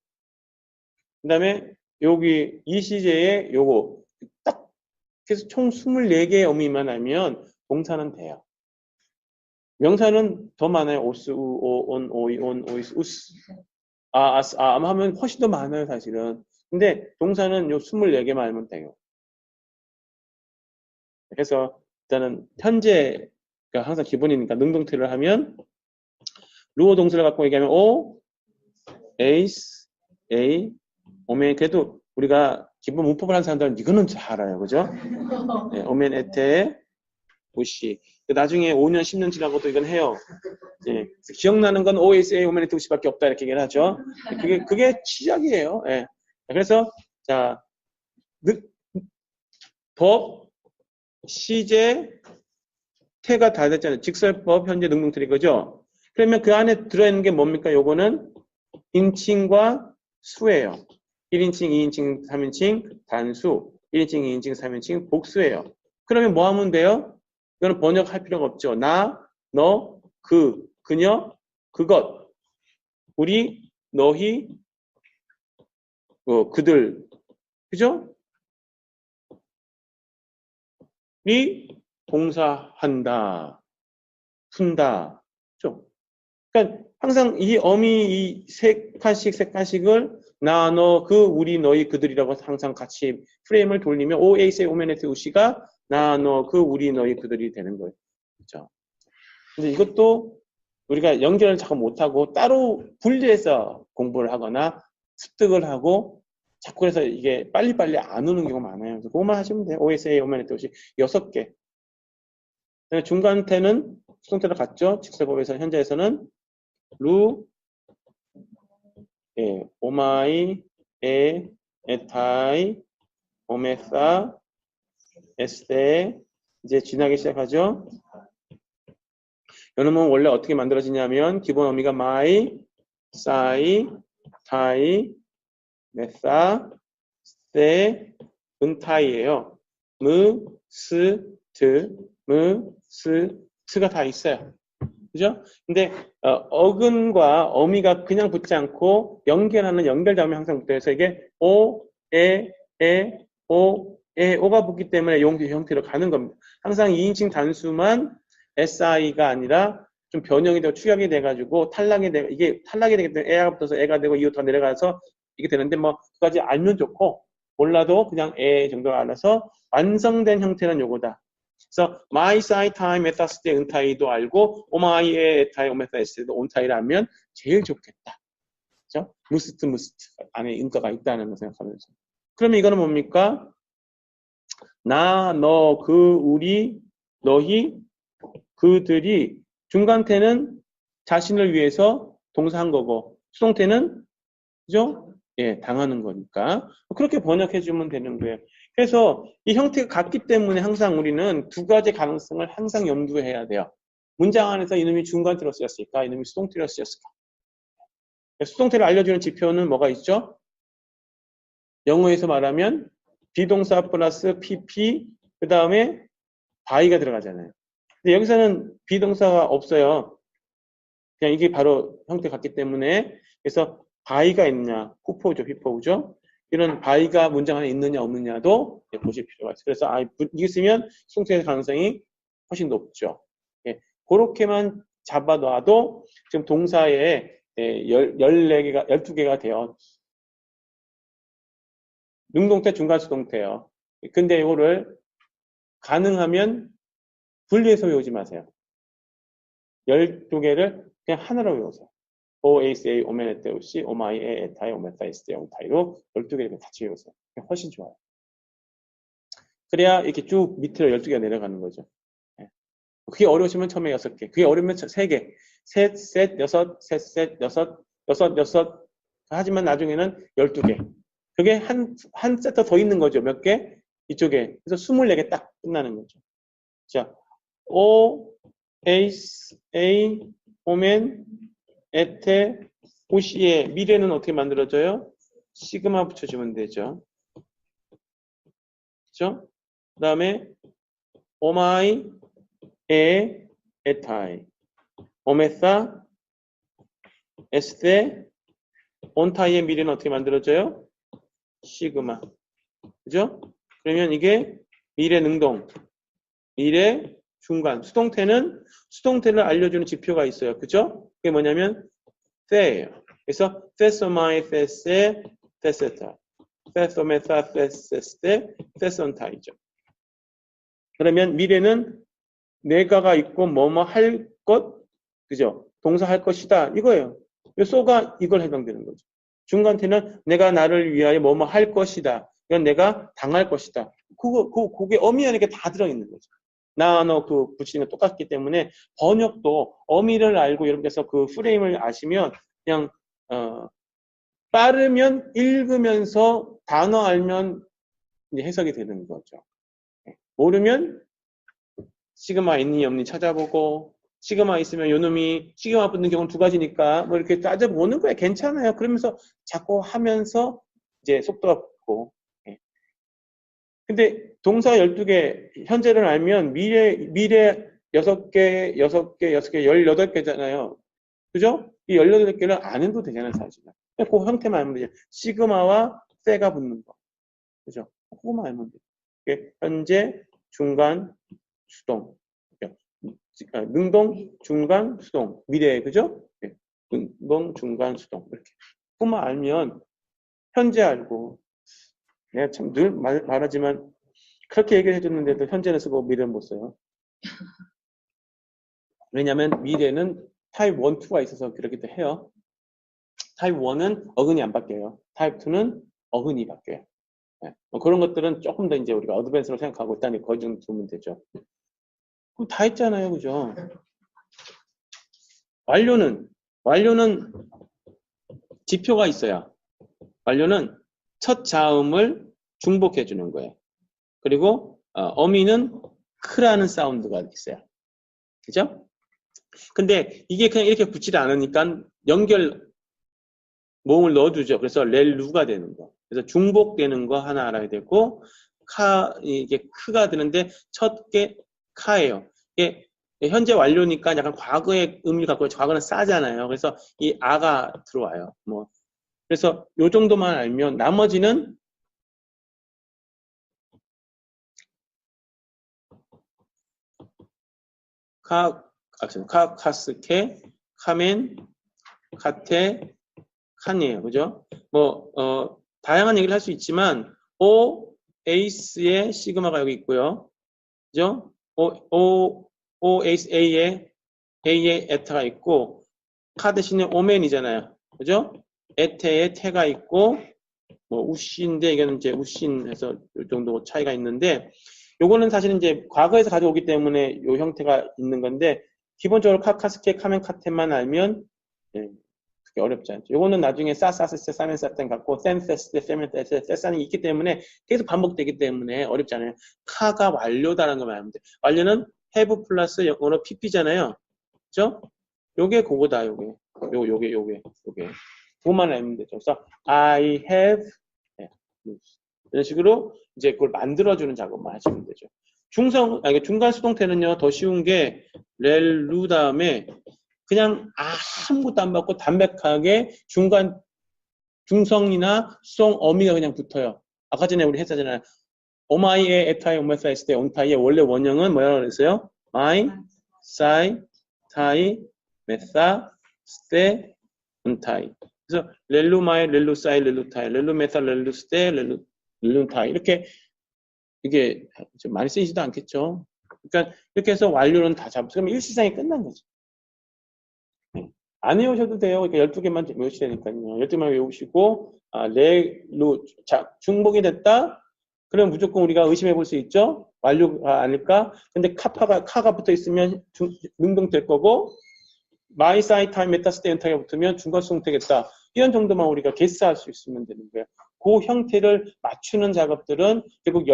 그 다음에 여기 이 시제에 요거 딱 그래서 총 24개의 어미만 하면 동사는 돼요. 명사는 더 많아요. 오스, 우, 오, 온, 오이, 온, 오이스, 우스. 아스, 하면 훨씬 더 많아요, 사실은. 근데 동사는 요 24개만 알면 돼요. 그래서 일단은 현재가 항상 기본이니까 능동태를 하면 루어 동사를 갖고 얘기하면 오, 에이스, 에이, 오메. 그래도 우리가 기본 문법을 한 사람들은 이거는 잘 알아요. 그죠? 네, 오멘 에테 우시. 나중에 5년, 10년 지나고도 이건 해요. 예, 기억나는 건 OSA 오멘 에테 우시밖에 없다 이렇게 얘기를 하죠. 그게 시작이에요. 예. 그래서 자, 법, 시제, 태가 다 됐잖아요. 직설법, 현재, 능동틀이 거죠. 그러면 그 안에 들어있는 게 뭡니까? 요거는 인칭과 수예요. 1인칭, 2인칭, 3인칭, 단수, 1인칭, 2인칭, 3인칭, 복수예요. 그러면 뭐 하면 돼요? 이거는 번역할 필요가 없죠. 나, 너, 그, 그녀, 그것, 우리, 너희, 그들, 그죠? 이 동사한다, 푼다, 그죠? 그러니까 항상 이 어미 이 세 칸씩을 나, 너, 그, 우리, 너희, 그들이라고 항상 같이 프레임을 돌리면 OAC, 오메네트, 우시가 나, 너, 그, 우리, 너희, 그들이 되는 거예요. 그죠? 근데 이것도 우리가 연결을 자꾸 못하고 따로 분리해서 공부를 하거나 습득을 하고 자꾸 그래서 이게 빨리빨리 안 오는 경우가 많아요. 그래서 그것만 하시면 돼요. OSA, 오메네트, 우시 6개. 중간태는 수동태로 갔죠. 직설법에서 현재에서는 루, 예, 오마이, 에타이, 오메사, 에스테 이제 지나기 시작하죠. 요놈은 원래 어떻게 만들어지냐면 기본 어미가 마이, 사이, 타이, 메사, 스테, 은타이예요. 무, 스, 트, 무, 스, 트가 다 있어요. 그죠? 근데 어근과 어미가 그냥 붙지 않고 연결하는 연결점이 항상 붙어서 이게 오, 오, 오가 붙기 때문에 형태로 가는 겁니다. 항상 2인칭 단수만 SI가 아니라 좀 변형이 되고 축약이 돼가지고 이게 탈락이 되기 때문에 애가 붙어서 애가 되고 이후 더 내려가서 이게 되는데 뭐 그까지 알면 좋고 몰라도 그냥 애 정도로 알아서 완성된 형태는 요거다. 그래서 my side time 에타스 때 은타이도 알고 오마이의 에타이 오메타스도 온타이를 알면 제일 좋겠다. 그죠? 무스트 안에 인가가 있다는 걸 생각하면서. 그러면 이거는 뭡니까? 나, 너, 그, 우리, 너희, 그들이 중간태는 자신을 위해서 동사한 거고 수동태는 그죠? 예, 당하는 거니까 그렇게 번역해 주면 되는 거예요. 그래서 이 형태가 같기 때문에 항상 우리는 두 가지 가능성을 항상 염두해야 돼요. 문장 안에서 이놈이 중간태로 쓰였을까? 이놈이 수동태로 쓰였을까? 수동태를 알려주는 지표는 뭐가 있죠? 영어에서 말하면 비동사 플러스 PP 그 다음에 by가 들어가잖아요. 근데 여기서는 비동사가 없어요. 그냥 이게 바로 형태 같기 때문에 그래서 by가 있냐, 후포죠, 휘포죠. 이런 by가 문장 안에 있느냐 없느냐도 보실 필요가 있어요. 그래서 이게 쓰면 수동태의 가능성이 훨씬 높죠. 예, 그렇게만 잡아놔도 지금 동사에 14개가, 12개가 돼요. 능동태, 중간수동태요. 근데 이거를 가능하면 분리해서 외우지 마세요. 12개를 그냥 하나로 외우세요. OACA, 오메네테, 오시, 오마이에, 에타이, 오메타, 에스테, 옹타이로 12개를 같이 외우세요. 훨씬 좋아요. 그래야 이렇게 쭉 밑으로 12개가 내려가는 거죠. 그게 어려우시면 처음에 6개. 그게 어려우면 3개. 셋, 셋, 여섯, 셋, 셋, 여섯, 여섯. 하지만 나중에는 12개. 그게 한 세트 더 있는 거죠. 몇 개? 이쪽에. 그래서 24개 딱 끝나는 거죠. 자, O, 에이스, A, 오멘, 에테, 오시의 미래는 어떻게 만들어져요? 시그마 붙여주면 되죠. 그죠? 그 다음에 오마이, 에타이, 오메사, 에스테, 온타이의 미래는 어떻게 만들어져요? 시그마. 그죠? 그러면 이게 미래 능동, 미래 중간. 수동태를 알려주는 지표가 있어요. 그죠? 그게 뭐냐면, the예요. 그래서, theso마이, the세, the세타. theso메타, the세스테, the선타이죠. 그러면 미래는 내가가 있고 뭐뭐 할 것, 그죠? 동사 할 것이다. 이거예요. 소가 이걸 해당되는 거죠. 중간태는 내가 나를 위하여 뭐뭐 할 것이다. 이건 내가 당할 것이다. 그게 어미 안에 다 들어있는 거죠. 나, 너 그 붙이는 거 똑같기 때문에 번역도 어미를 알고 여러분께서 그 프레임을 아시면 그냥 빠르면 읽으면서 단어 알면 이제 해석이 되는 거죠. 모르면 시그마 있니 없니 찾아보고 시그마 있으면 요놈이 시그마 붙는 경우는 두 가지니까 뭐 이렇게 따져보는 거야. 괜찮아요. 그러면서 자꾸 하면서 이제 속도가 붙고. 근데 동사 12개 현재를 알면 미래 6개, 18개잖아요. 그죠? 이 18개를 안 해도 되잖아요, 사실은. 그 형태만 알면 되죠. 시그마와 세가 붙는 거. 그죠? 그거만 알면 돼요. 현재, 중간, 수동. 능동, 중간, 수동. 미래, 그죠? 능동, 중간, 수동. 이렇게. 그것만 알면 현재 알고. 내가 참 늘 말하지만 그렇게 얘기를 해줬는데도 현재는 쓰고 미래는 못 써요. 왜냐하면 미래는 타입 1, 2가 있어서 그렇기도 해요. 타입 1은 어근이 안 바뀌어요. 타입 2는 어근이 바뀌어요. 네. 그런 것들은 조금 더 이제 우리가 어드밴스로 생각하고 일단 거기 정도 두면 되죠. 그럼 다 했잖아요. 그죠? 완료는 지표가 있어야. 완료는 첫 자음을 중복해 주는 거예요. 그리고 어미는 크라는 사운드가 있어요. 그죠? 근데 이게 그냥 이렇게 붙이지 않으니까 연결 모음을 넣어주죠. 그래서 렐루가 되는 거. 그래서 중복되는 거 하나 알아야 되고, 이게 크가 되는데, 첫 게 카예요. 이게 현재 완료니까 약간 과거의 의미를 갖고, 과거는 싸잖아요. 그래서 이 아가 들어와요. 뭐. 그래서 요 정도만 알면, 나머지는 카스케, 카멘, 카테, 칸이에요. 그죠? 다양한 얘기를 할 수 있지만, 에이스에 시그마가 여기 있고요. 그죠? 에이스 A에 에타가 있고, 카 대신에 오멘이잖아요. 그죠? 에테에 테가 있고, 우신인데, 이거는 이제 우신해서 이 정도 차이가 있는데, 요거는 사실은 이제 과거에서 가져오기 때문에 요 형태가 있는 건데, 기본적으로 카스케, 카멘, 카테만 알면, 그게 어렵지 않죠. 요거는 나중에 사멘사텐 갖고 센세스, 세사는 있기 때문에 계속 반복되기 때문에 어렵지 않아요. 카가 완료다라는 거 말하면 돼. 완료는 have 플러스 영어로 pp잖아요. 그죠? 요게 그거다, 요게. 그것만 알면 되죠. 그래서 I have 이런 식으로 이제 그걸 만들어주는 작업만 하시면 되죠. 중간 수동태는요, 더 쉬운 게 렐루 다음에 그냥 아무것도 안 받고 담백하게 중성이나 수성 어미가 그냥 붙어요. 아까 전에 우리 했었잖아요. 오마이에 에타이 오메사 했을 때 온타이의 원래 원형은 뭐라고 그랬어요? 마이, 사이, 타이, 메사, 스테, 온타이. 그래서 렐루마이, 렐루사이, 렐루타이, 렐루메사, 렐루스테, 렐루타이 이렇게 이게 좀 많이 쓰이지도 않겠죠. 그러니까 이렇게 해서 완료는 다 잡고 그러면 일시상이 끝난 거죠. 안 외우셔도 돼요. 그러니까 12개만 외우시라니까요. 12개만 외우시고, 중복이 됐다? 그럼 무조건 우리가 의심해 볼 수 있죠? 완료가 아닐까? 근데 카가 붙어 있으면 능동될 거고, 마이, 사이, 타임, 메타, 스테, 엔타가 붙으면 중간수동태겠다. 이런 정도만 우리가 게스할 수 있으면 되는 거예요. 그 형태를 맞추는 작업들은 결국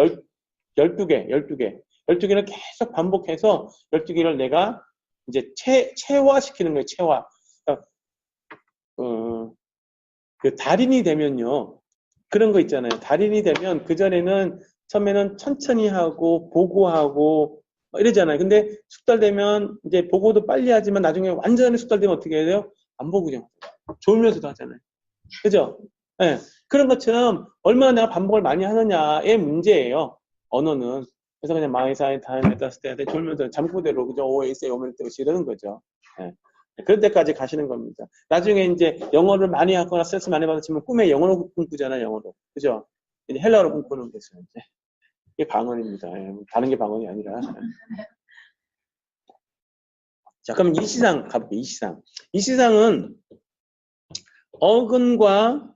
12개를 계속 반복해서 12개를 내가 이제 체화시키는 거예요, 체화. 그 달인이 되면요. 그런 거 있잖아요. 달인이 되면 그전에는 처음에는 천천히 하고 보고하고 이러잖아요. 근데 숙달되면 이제 보고도 빨리 하지만 나중에 완전히 숙달되면 어떻게 해야 돼요? 안 보고 그냥 졸면서도 하잖아요. 그죠? 네. 그런 것처럼 얼마나 내가 반복을 많이 하느냐의 문제예요. 언어는. 그래서 그냥 마이사이 타임 에타스 때 졸면서 잠꼬대로 그죠? 오에이스에 오면 때 이러는 거죠. 네. 그런 데까지 가시는 겁니다. 나중에 이제 영어를 많이 하거나 스트레스 많이 받으시면 꿈에 영어로 꿈꾸잖아요, 영어로. 그죠? 이제 헬라어로 꿈꾸는 거죠, 이제. 이게 방언입니다. 다른 게 방언이 아니라. 자, 그럼 이 시상 가볼게요, 이 시상. 이 시상은 어근과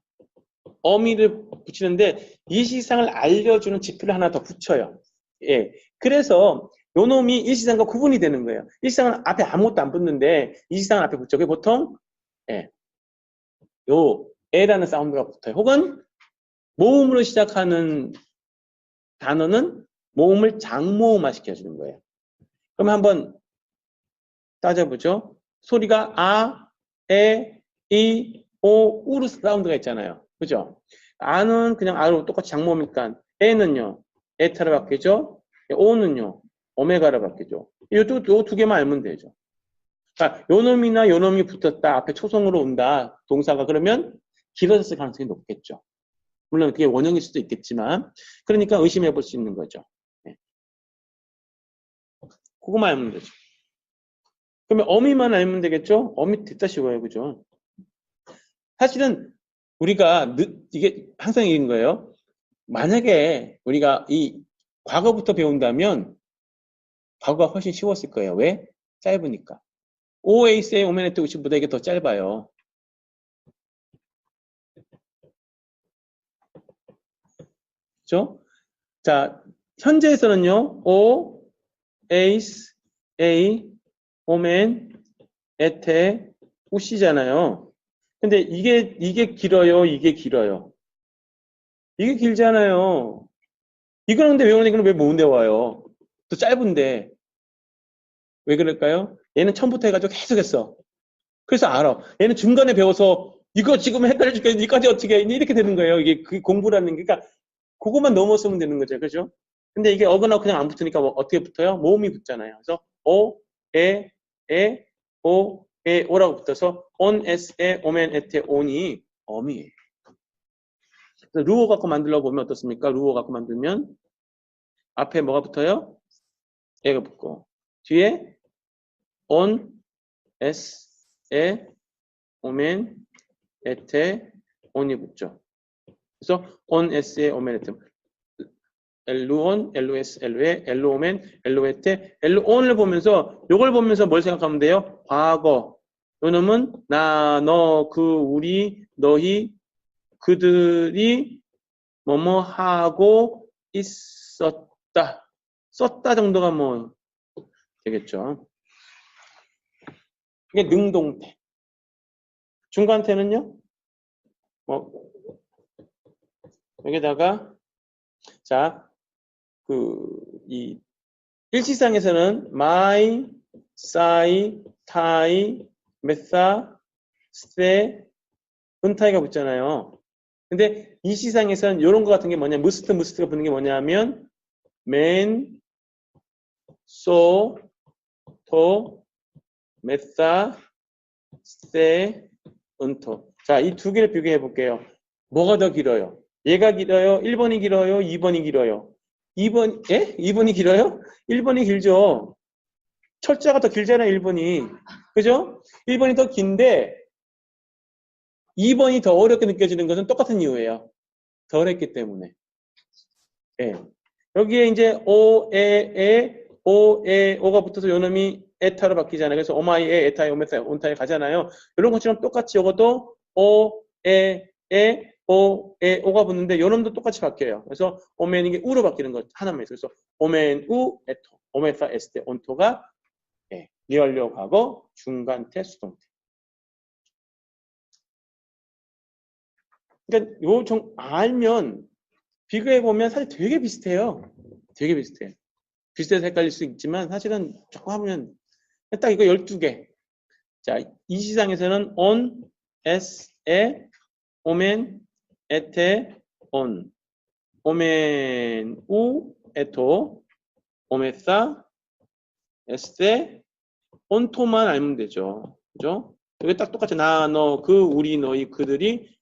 어미를 붙이는데 일시상을 알려주는 지표를 하나 더 붙여요. 예. 그래서 요 놈이 일시상과 구분이 되는 거예요. 일시상은 앞에 아무것도 안 붙는데 일시상을 앞에 붙여. 그게 보통 예. 요 에라는 사운드가 붙어요. 혹은 모음으로 시작하는 단어는 모음을 장모음화 시켜주는 거예요. 그럼 한번 따져보죠. 소리가 아, 에, 이, 오, 우르 사운드가 있잖아요. 그죠? 아는 그냥 아로 똑같이 장모음이니까 에는요, 에타로 바뀌죠. 오는요, 오메가로 바뀌죠. 요두 개만 알면 되죠. 그러니까 요놈이나 요놈이 붙었다. 앞에 초성으로 온다. 동사가 그러면 길어졌을 가능성이 높겠죠. 물론 그게 원형일 수도 있겠지만 그러니까 의심해 볼 수 있는 거죠. 네. 그거만 알면 되죠. 그러면 어미만 알면 되겠죠? 어미 됐다 쉬워요. 그죠? 사실은 우리가 이게 항상 이런 거예요. 만약에 우리가 이 과거부터 배운다면 과거가 훨씬 쉬웠을 거예요. 왜? 짧으니까. OAC의 오메네트 우시보다 이게 더 짧아요. 그죠? 자, 현재에서는요. O, ACE, A, 오멘, 에테, 우시잖아요. 근데 이게 길어요. 이게 길어요. 이게 길잖아요. 이거는 근데 외우는 이거는 왜 못 외워요? 또 짧은데. 왜 그럴까요? 얘는 처음부터 해가지고 계속 했어. 그래서 알아. 얘는 중간에 배워서 이거 지금 헷갈려 죽겠는데 이까지 어떻게 해? 이렇게 되는 거예요. 이게 그 공부라는 게. 그러니까 그것만 넘어서면 되는 거죠. 그죠? 근데 이게 어근하고 그냥 안 붙으니까 뭐 어떻게 붙어요? 모음이 붙잖아요. 그래서 오, 에, 오, 에, 오라고 붙어서 on, s, 에, 오멘, 에테, 온이 어미예요. 루어 갖고 만들어 보면 어떻습니까? 루어 갖고 만들면 앞에 뭐가 붙어요? 에가 붙고 뒤에 on, s, 에, 오멘, 에테, 온이 붙죠. 그래서 on, s, 에, 오멘, 에테 엘루온, 엘루에스, 엘루에, 엘루오멘, 엘루에테, 엘루온을 보면서 요걸 보면서 뭘 생각하면 돼요? 과거. 요 놈은 나, 너, 그, 우리, 너희, 그들이 뭐뭐 하고 있었다. 썼다 정도가 뭐 되겠죠. 이게 능동태. 중간태는요? 뭐 여기다가 자, 이 일치상에서는 my, 싸이, 타이, 메사, 스테, 은타이가 붙잖아요. 근데 이 시상에서는 이런 거 같은 게 뭐냐, 무스트가 붙는 게 뭐냐면 맨, 소, 토, 메사, 스테, 은토. 자, 이 두 개를 비교해 볼게요. 뭐가 더 길어요? 얘가 길어요? 1번이 길어요? 2번이 길어요? 2번, 예? 2번이 길어요? 1번이 길죠. 철자가 더 길잖아요, 1번이. 그죠? 1번이 더 긴데 2번이 더 어렵게 느껴지는 것은 똑같은 이유예요. 덜 했기 때문에. 예. 여기에 이제 오가 붙어서 요놈이 에타로 바뀌잖아요. 그래서 오마이에, 에타에, 오메타에, 온타에 가잖아요. 이런 것처럼 똑같이 이것도 오가 붙는데 요놈도 똑같이 바뀌어요. 그래서 오멘 이게 우로 바뀌는 것 하나만 있어요. 그래서 오멘, 우, 에토, 오메타, 에스테, 온토가 예, 리얼료 과거, 중간태, 수동태. 그러니까 요 알면 비교해보면 사실 되게 비슷해요. 되게 비슷해요. 비슷해서 헷갈릴 수 있지만 사실은 조금 하면 딱 이거 12개. 자, 이 시상에서는 on, s, 에, 오멘, 에테, on, 오멘, 우, 에토, 오메사, 에스테, 온토만 알면 되죠. 그죠? 여기 딱 똑같이 나, 너, 그, 우리, 너희, 그들이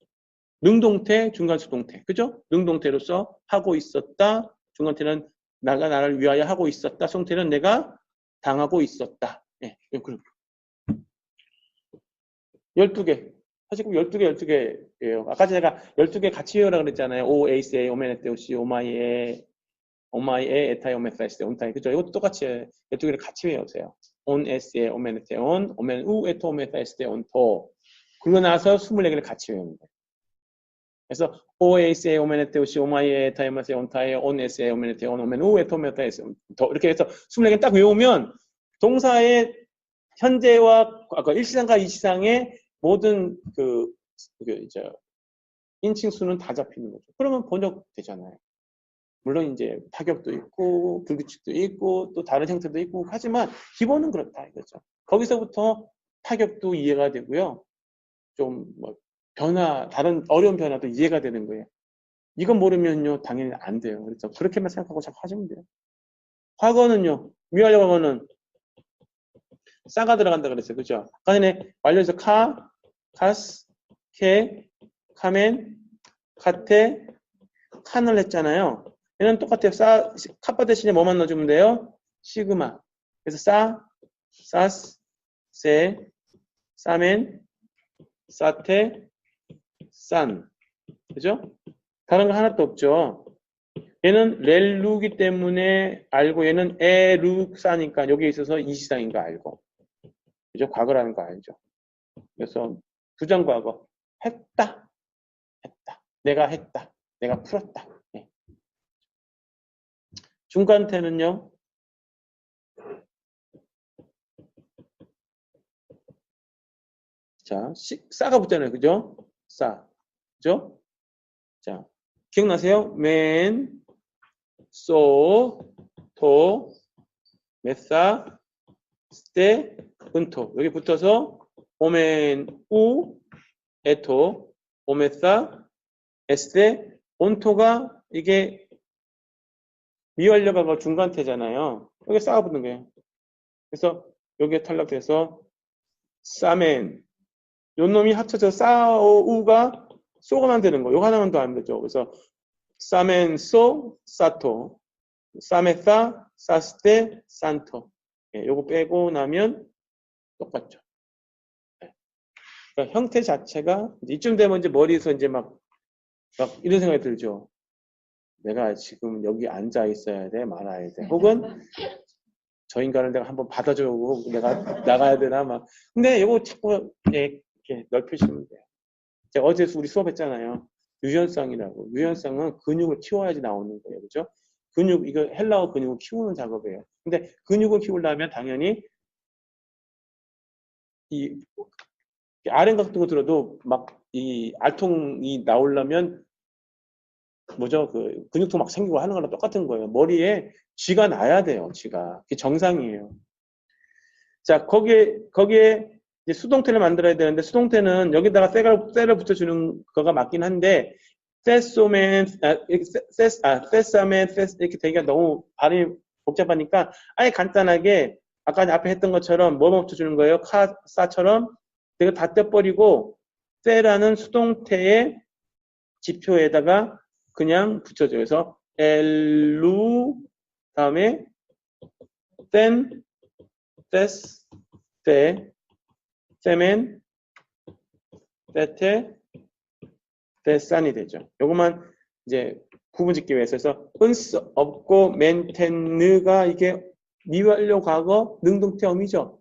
능동태, 중간수동태. 그죠? 능동태로서 하고 있었다. 중간태는 나가 나를 위하여 하고 있었다. 성태는 내가 당하고 있었다. 예, 그럼 12개. 사실 12개예요. 아까 제가 12개 같이 외우라고 그랬잖아요. 오, 에이세, 오메네테오시, 오마이에, 에타이, 오메사이스, 온타이. 그죠? 이것도 똑같이 12개를 같이 외우세요. 온, 에스에, 오메네테온, 오멘, 우, 에토, 오메사이스, 온토. 그러고 나서 24개를 같이 외우는 거예요. 그래서 오에이스에 오메네테 오시 오마이에 타이마세 온타에 온에스에 오메네테 온오멘 우에 토메타에스 이렇게 해서 24개 딱 외우면 동사의 현재와 아까 일시상과 이시상의 모든 이제 인칭수는 다 잡히는 거죠. 그러면 번역되잖아요. 물론 이제 타격도 있고 불규칙도 있고 또 다른 형태도 있고 하지만 기본은 그렇다 이거죠. 거기서부터 타격도 이해가 되고요. 좀 뭐 다른 어려운 변화도 이해가 되는 거예요. 이건 모르면요 당연히 안 돼요. 그래서 그렇게만 생각하고 자꾸 하시면 돼요. 과거는요 미완료 과거는 싸가 들어간다 그랬어요. 그죠? 아까 전에 완료에서 카스, 케, 카멘, 카테, 칸을 했잖아요. 얘는 똑같아요. 카파 대신에 뭐만 넣어주면 돼요? 시그마. 그래서 사스, 세, 사멘, 사테, 산. 그죠? 다른 거 하나도 없죠. 얘는 렐루기 때문에 알고 얘는 에룩사니까 여기에 있어서 이시상인 거 알고. 그죠? 과거라는 거 알죠. 그래서 부정과거. 했다. 내가 했다. 내가 풀었다. 네. 중간태는요. 자, 싸가 붙잖아요. 그죠? 싸. 그죠? 자, 기억나세요? 맨, 토, 메사, 스테, 은토. 여기 붙어서 오멘, 에토, 오메사, 에스테, 온토가 이게 미완료가 중간태잖아요. 여기 싸가 붙는 거예요. 그래서 여기에 탈락돼서 싸멘, 요 놈이 합쳐져 싸우가 소가만 되는 거. 요거 하나만 더 안 되죠. 그래서 싸멘, 사토, 싸메사, 사스테, 산토. 예, 요거 빼고 나면 똑같죠. 예. 그러니까 형태 자체가 이쯤 되면 이제 머리에서 이제 막 이런 생각이 들죠. 내가 지금 여기 앉아 있어야 돼, 말아야 돼. 혹은 저 인간을 내가 한번 받아주고 내가 나가야 되나 막. 근데 이거 자꾸 이렇게 넓히시면 돼요. 제가 어제 우리 수업했잖아요. 유연성이라고. 유연성은 근육을 키워야지 나오는 거예요. 그죠? 이거 헬라어 근육을 키우는 작업이에요. 근데 근육을 키우려면 당연히 이 아랫각 같은 거 들어도 막 이 알통이 나오려면 뭐죠? 근육통 막 생기고 하는 거랑 똑같은 거예요. 머리에 쥐가 나야 돼요. 쥐가. 그게 정상이에요. 자, 거기에 이제 수동태를 만들어야 되는데 수동태는 여기다가 셀을 붙여주는 거가 맞긴 한데 세소맨, 세사맨, 이렇게 되기가 너무 발음이 복잡하니까 아예 간단하게 아까 앞에 했던 것처럼 뭐 붙여주는 거예요? 사처럼 내가 다 떼버리고 세라는 수동태의 지표에다가 그냥 붙여줘요. 그래서 엘루 다음에 땐, 데스, 데, 세멘, 데테, 데산이 되죠. 요것만 이제 구분짓기 위해서 해서 은스 없고 멘텐느가 이게 미완료 과거 능동태음이죠.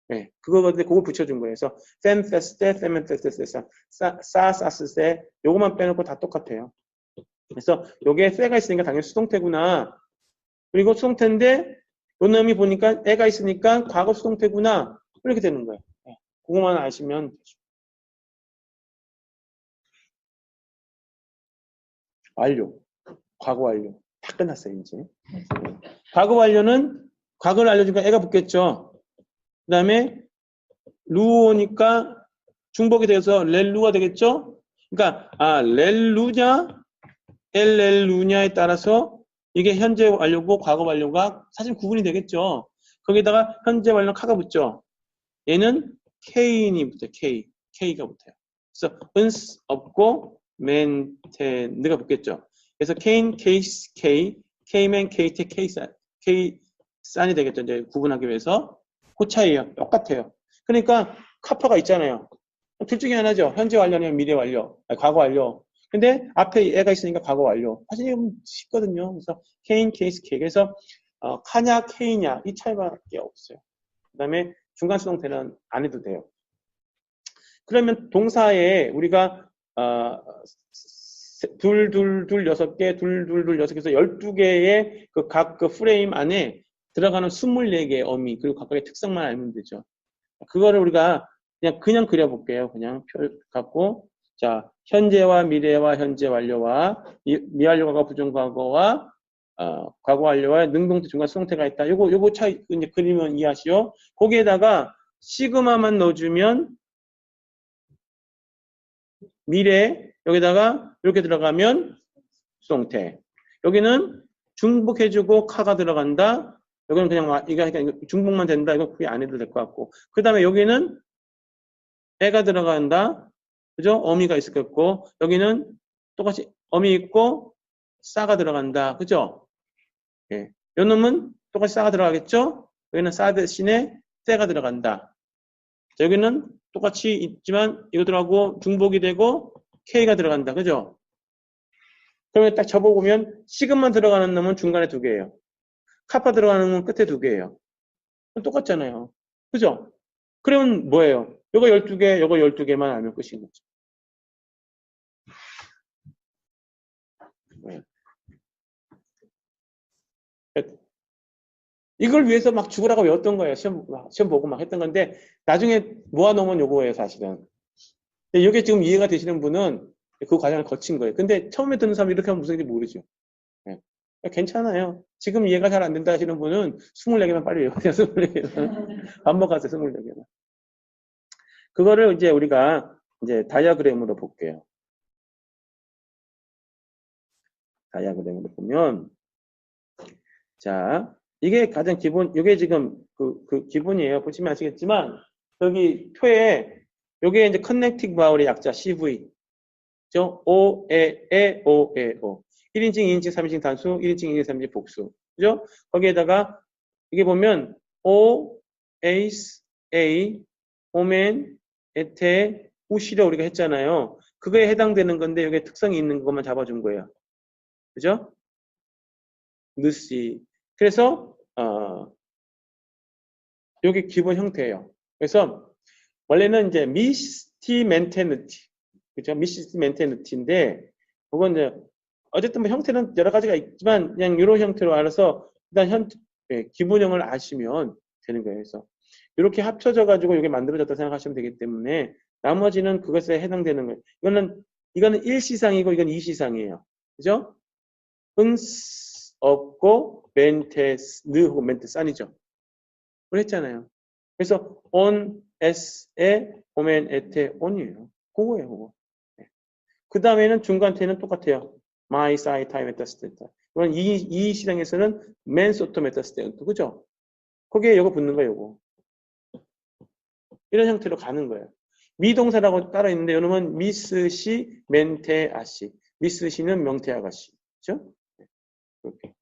네, 그거 붙여준 거예요. 그래서 셈세스테, 세멘세스테, 사사스세 요것만 빼놓고 다 똑같아요. 그래서 요게 세가 있으니까 당연히 수동태구나. 그리고 수동태인데 요 놈이 보니까 애가 있으니까 과거 수동태구나. 이렇게 되는 거예요. 네, 그거만 아시면 되죠. 완료. 과거 완료. 다 끝났어요, 이제. 과거 완료는 과거를 알려주니까 애가 붙겠죠. 그 다음에 루오니까 중복이 돼서 렐루가 되겠죠. 그러니까 렐루냐 엘렐루냐에 따라서 이게 현재 완료고 과거 완료가 사실 구분이 되겠죠. 거기다가 현재 완료 카가 붙죠. 얘는 K인이 붙어요. K가 붙어요. 그래서 은스 없고 멘텐느가 붙겠죠. 그래서 K인, K맨, K테, K산이 되겠죠. 이제 구분하기 위해서. 그 차이예요. 똑같아요. 그러니까 카파가 있잖아요. 둘 중에 하나죠. 현재 완료냐 미래 완료, 과거 완료. 근데 앞에 애가 있으니까 과거 완료. 사실 이건 쉽거든요. 그래서 K인, K. 그래서 카냐, K냐 이 차이밖에 없어요. 그 다음에 중간 수동태는 안 해도 돼요. 그러면 동사에 우리가 둘, 둘, 둘, 6개, 둘, 둘, 둘, 6개, 그래서 12개의 그 각 그 프레임 안에 들어가는 24개의 어미, 그리고 각각의 특성만 알면 되죠. 그거를 우리가 그냥 그려볼게요. 그냥 표 갖고. 자, 현재와 미래와 현재 완료와 미완료과거 부정과거와 과거 완료와 능동태 중간 수동태가 있다. 요거 차이 이제 그리면 이해하시오. 거기에다가 시그마만 넣어주면 미래, 여기다가 이렇게 들어가면 수동태. 여기는 중복해주고 카가 들어간다. 여기는 그냥 이거 중복만 된다. 이거 그게 안 해도 될 것 같고. 그 다음에 여기는 애가 들어간다. 그죠? 어미가 있을 것 같고. 여기는 똑같이 어미 있고 싸가 들어간다. 그죠? 예. 요 놈은 똑같이 싸가 들어가겠죠? 여기는 싸 대신에 쎄가 들어간다. 자, 여기는 똑같이 있지만 이것들하고 중복이 되고 K가 들어간다. 그죠? 그러면 딱 접어보면 시그마 들어가는 놈은 중간에 2개예요. 카파 들어가는 놈은 끝에 2개예요. 똑같잖아요. 그죠? 그러면 뭐예요? 요거 12개, 요거 12개만 알면 끝인 거죠. 이걸 위해서 막 죽으라고 외웠던 거예요. 시험 보고 막 했던 건데, 나중에 모아놓으면 요거예요, 사실은. 근데 이게 지금 이해가 되시는 분은 그 과정을 거친 거예요. 근데 처음에 듣는 사람이 이렇게 하면 무슨 일인지 모르죠. 네. 괜찮아요. 지금 이해가 잘 안 된다 하시는 분은 24개만 빨리 외우세요. 24개만. 반복하세요, 24개만. 그거를 이제 우리가 이제 다이어그램으로 볼게요. 다이어그램으로 보면, 자, 이게 가장 기본, 이게 지금 그 기본이에요. 보시면 아시겠지만, 여기 표에, 요게 이제 커넥팅 바울의 약자 CV. 그죠? O, E, O, E, O. 1인칭, 2인칭, 3인칭 단수, 1인칭, 2인칭, 3인칭 복수. 그죠? 거기에다가, 이게 보면, O, 에이스, A, 오멘, 에테, 우시려 우리가 했잖아요. 그거에 해당되는 건데, 여기에 특성이 있는 것만 잡아준 거예요. 그죠? 느시. 그래서, 여기 기본 형태예요. 그래서, 원래는 이제 미스티 멘테느티. 그죠? 미스티 멘테느티인데, 그건 이제, 어쨌든 뭐 형태는 여러 가지가 있지만, 그냥 이런 형태로 알아서, 일단 기본형을 아시면 되는 거예요. 그래서, 이렇게 합쳐져가지고 이게 만들어졌다 생각하시면 되기 때문에, 나머지는 그것에 해당되는 거예요. 이거는 1시상이고, 이건 2시상이에요. 그죠? 없고, 멘테스, 하고 멘테스 아니죠? 그랬잖아요. 그래서 on, s에, 오멘, 에테, on이에요. 그거예요, 그거. 네. 그 다음에는 중간태는 똑같아요. my, side, time, at the state. 이건 이 시장에서는 man, soto, at the state. 그죠? 거기에 이거 붙는 거예요, 이거. 이런 형태로 가는 거예요. 미동사라고 따로 있는데, 이놈은 미스시, 멘테, 아시. 미스시는 명태 아가씨. 그죠? 네. 이렇게.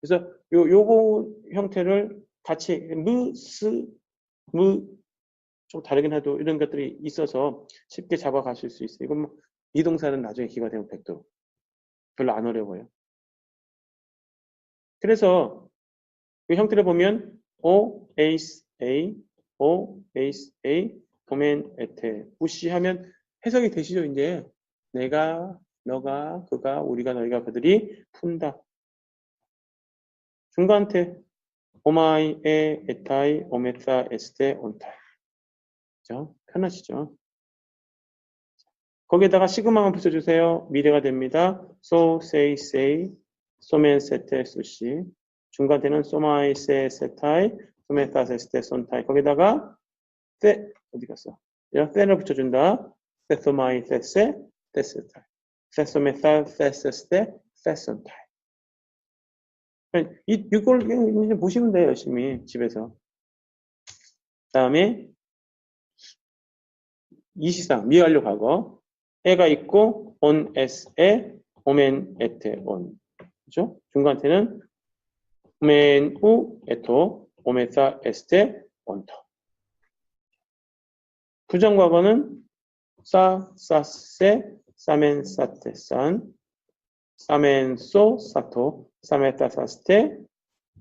그래서 요거 형태를 같이 좀 다르긴 해도 이런 것들이 있어서 쉽게 잡아가실 수 있어요. 이건 뭐 이동사는 나중에 기가 되면 100도. 별로 안 어려워요. 그래서 이 형태를 보면 O, 에이스, A, O, 에이스, A, 도멘, 에테, 무시하면 해석이 되시죠, 이제. 내가, 너가, 그가, 우리가, 너희가, 그들이 푼다. 중간태 오마이, 에, 에타이, 오메타, 에스테, 온타이. 그죠? 편하시죠? 거기에다가 시그마만 붙여주세요. 미래가 됩니다. so, say, 소멘, 세테, 수시. 중간태는 소마이, 세, 세타이, 소메타, 에스테, 손타이. 거기다가 세, 어디 갔어? 세를 붙여준다. 세소마이, 세세, 세세타이. 세소메타, 세세스테, 세손타이. 이걸 보시면 돼요, 열심히 집에서. 다음에 이시상 미완료 과거 에가 있고 on s에 오멘 에테 on 그죠? 중간태는 오멘 우 에토 오메사 에스테 온토. 부정과거는 사 사세 사멘 사테 산 사멘 소 사토 사메타 사스테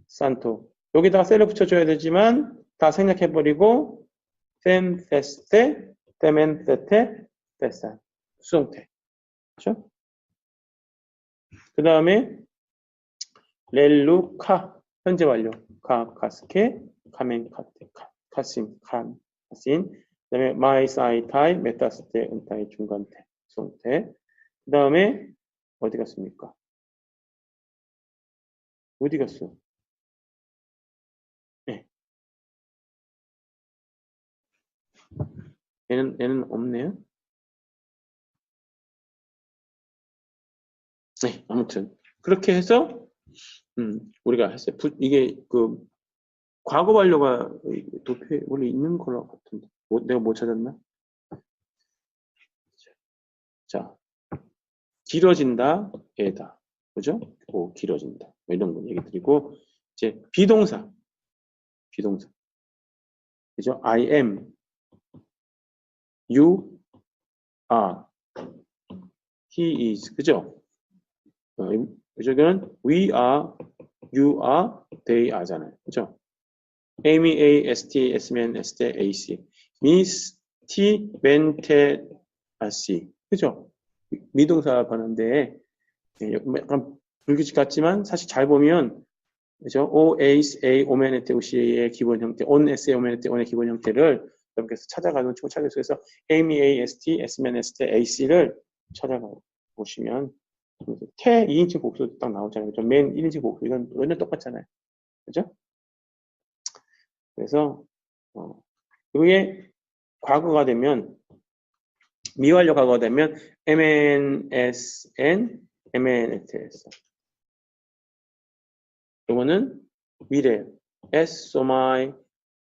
산토. 여기다가 셀을 붙여줘야 되지만 다 생략해버리고 셈 세스테 테멘 세테 테산. 수동태. 그렇죠? 그 다음에 렐루 카 현재 완료 카스케 카멘 카테 카신 칸 카신 그다음에 마이 사이 타이 메타스테 은타이 중간태 수동태 그 다음에 어디 갔습니까? 어디 갔어? 네. 얘는 없네요. 네, 아무튼 그렇게 해서 우리가 했어요. 이게 그 과거 완료가 도표에 원래 있는 걸로 같은데 내가 못 찾았나? 자, 길어진다, 애다, 그죠? 길어진다, 뭐 이런 거 얘기 드리고 이제 비동사, 그죠? I am, you are, he is, 그죠? 여기는 we are, you are, they are잖아요, 그죠? Amy, A, S, T, S, man, S, T, A, C, Miss, T, man, T, C, 그죠? 미동사 번호인데 약간 불규칙 같지만 사실 잘 보면 그죠? O, ACE, A, 오메네테, OCA의 기본 형태, on, SA, 오메네테, on의 기본 형태를 이렇게 해서 찾아가는 친구 찾기 위해서 Amy, A, S, T, Sman, S, T, AC를 찾아가 보시면 태 2인칭 복수 딱 나오잖아요. 그죠? 맨 1인칭 복수 이건 완전 똑같잖아요. 그죠? 그래서 그게 과거가 되면 미완료 과거가 되면 MNSN, MNSS. 이거는 미래. S, 오마이,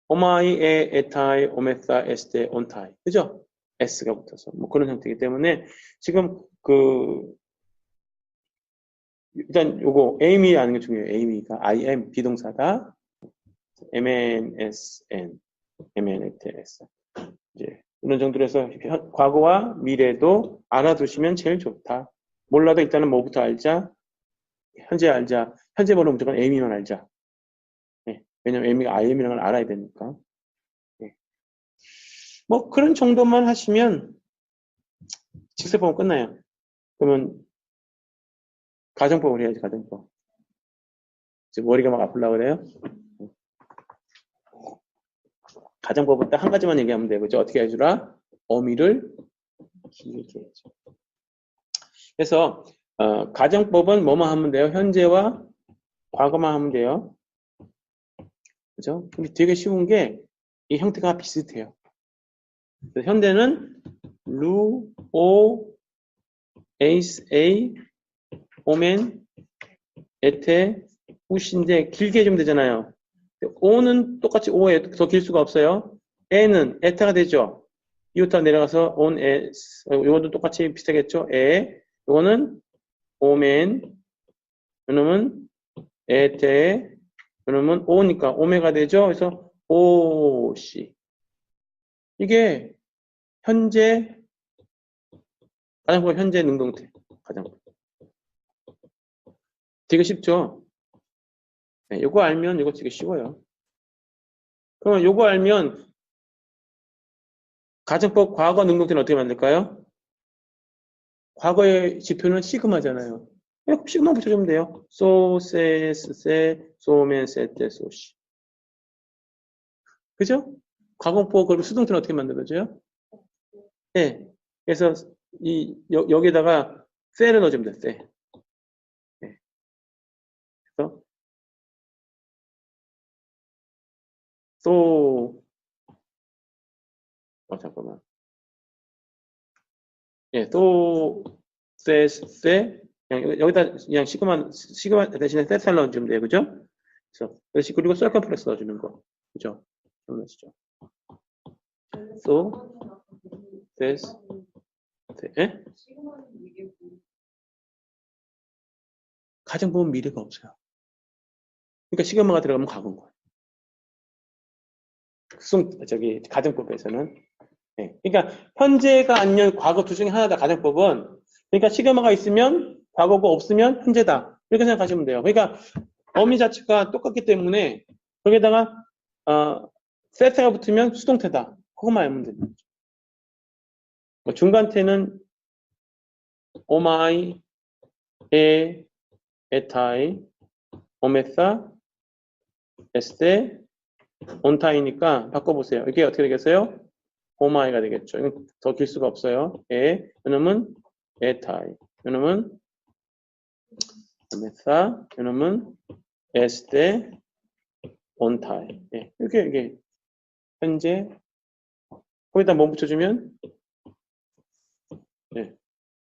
오마이에, 에타이, 오메타, 에스테, 온타이. 그죠? S가 붙어서. 뭐 그런 형태이기 때문에 지금 일단 요거 Am이 아는 게 중요해요. Am이가 I am 비동사다. MNSN, MNSS. 이제 이런 정도로 해서 과거와 미래도 알아두시면 제일 좋다. 몰라도 일단은 뭐부터 알자. 현재 알자. 현재 번호 무조건 Am이만 알자. 네. 왜냐면 Am이가 IM이라는 걸 알아야 되니까. 네. 뭐 그런 정도만 하시면 직설법은 끝나요. 그러면 가정법을 해야지. 가정법. 지금 머리가 막 아프려고 그래요? 가정법은 딱 한 가지만 얘기하면 돼요. 그죠? 어떻게 해주라? 어미를 길게 해줘. 그래서 가정법은 뭐만 하면 돼요? 현재와 과거만 하면 돼요. 그죠? 근데 되게 쉬운 게 이 형태가 비슷해요. 현대는 루, 오, 에이스, 에이, 오멘, 에테, 우신데 길게 해주면 되잖아요. 오는 똑같이 오에 더 길 수가 없어요. 에는 에타가 되죠. 이오타 내려가서 온, 에, 이것도 똑같이 비슷하겠죠. 에, 이거는 오멘, 이놈은 에테, 이놈은 오니까 오메가 되죠. 그래서 오시. 이게 현재 가정법 현재 능동태 가정법. 되게 쉽죠. 네, 요거 알면 이거 되게 쉬워요. 그러면 요거 알면 가정법 과거 능동태는 어떻게 만들까요? 과거의 지표는 시그마잖아요. 시그마 붙여주면 돼요. 소, 세, 세, 소멘, 세테, 소시. 그죠? 과거법 그리고 수동태는 어떻게 만들어져요? 네. 그래서 여기다가 세를 넣어주면 돼. 세. 네. 그래서 소 잠깐만. 예, 또, 세, 그냥 여기다 그냥 시그마 대신에 세살 넣어주면 돼요. 그죠? 그리고 서컴프렉스 넣어주는 거. 그죠? 기억나시죠? 소, 세스, 예? 가정법은 미래가 없어요. 그러니까 시그마가 들어가면 과거인 거예요. 가정법에서는. 네. 그러니까 현재가 아니면 과거 둘 중에 하나다. 가정법은. 그러니까 시그마가 있으면 과거고 없으면 현재다. 이렇게 생각하시면 돼요. 그러니까 어미 자체가 똑같기 때문에 거기에다가 세트가 붙으면 수동태다. 그것만 알면 됩니다. 중간태는 오마이, 에, 에타이, 오메사, 에스테, 온타이니까 바꿔보세요. 이게 어떻게 되겠어요? 오마이가 되겠죠. 이건 더 길 수가 없어요. 에, 요놈은 에타이, 요놈은 오메사, 요놈은 에스테, 온타이. 예, 이게 현재 거기다 뭐 붙여주면 예,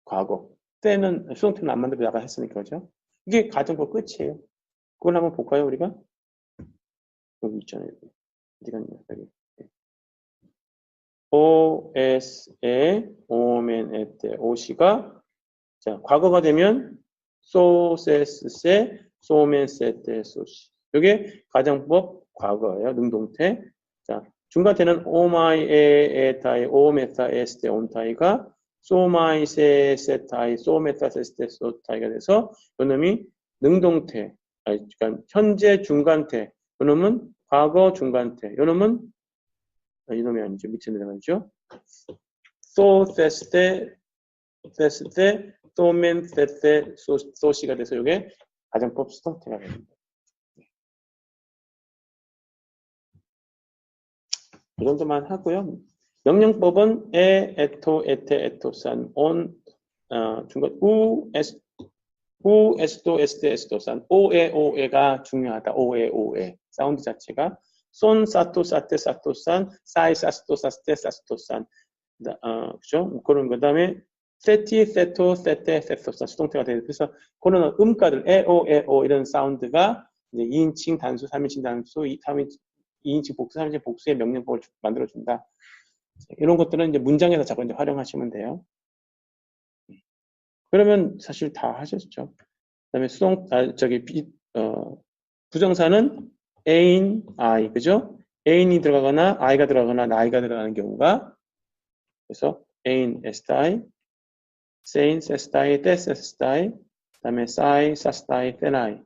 과거. 때는 수동태는 안 만들고 나가 했으니까 그죠? 이게 가정법 끝이에요. 그걸 한번 볼까요 우리가? 여기 있잖아요. 어디 갔냐 여기. OS에 오멘 에때 오시가 자 과거가 되면 소세스세 소멘 세때 소시. 이게 가정법 과거예요. 능동태. 자 중간태는 오마이 에타이 오메타 에스테 온타이가 소마이 세 세타이 소메타 세스테 소타이가 돼서 이놈이 능동태. 그러니까 현재 중간태. 이놈은 과거 중간태. 이놈은 이놈이 아니죠. 밑에 내려가죠. 소 세스테 세스테 소멘 세스테 소시가 돼서 이게 가정법 수동태가 됩니다. 이 정도만 하고요. 명령법은 에, 에토, 에테, 에토산, 온, 중간, 우, 에스도, 에스테, 에스도산, 오에, 오에가 중요하다. 오에, 오에. 사운드 자체가. 손, 사토, 사테, 사토산, 사이, 사스토, 사스테, 사스토산. 그죠? 그런 그 다음에 세티, 세토, 세테, 세토산. 수동태가 되죠. 그래서 그런 음가들, 에, 오, 이런 사운드가 이제 2인칭 단수, 3인칭 단수, 2인칭 복수, 3인칭 복수의 명령법을 만들어준다. 이런 것들은 이제 문장에서 자꾸 이제 활용하시면 돼요. 그러면 사실 다 하셨죠. 그다음에 부정사는 ain, I, 그죠? ain이 들어가거나 I가 들어가거나 나이가 들어가는 경우가 그래서 ain, estai, sein, sestai, tesestai, 그다음에 sai, sastai, tenai,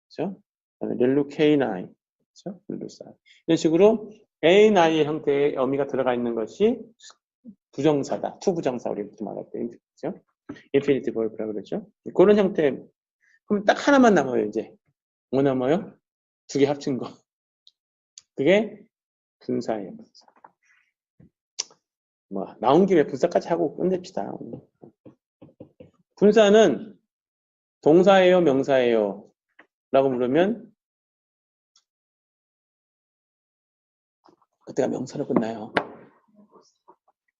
그죠? 그다음에 렐루케이나이, 그죠? 렐루사이. 이런 식으로 ain, I의 형태의 어미가 들어가 있는 것이 부정사다. 투부정사 우리 말할 때, 그죠? 인피니티 버브라고 그러죠. 그런 형태. 그럼 딱 하나만 남아요, 이제. 뭐 남아요? 두 개 합친 거. 그게 분사예요. 분사. 뭐 나온 김에 분사까지 하고 끝냅시다. 분사는 동사예요, 명사예요? 라고 물으면 그때가 명사로 끝나요.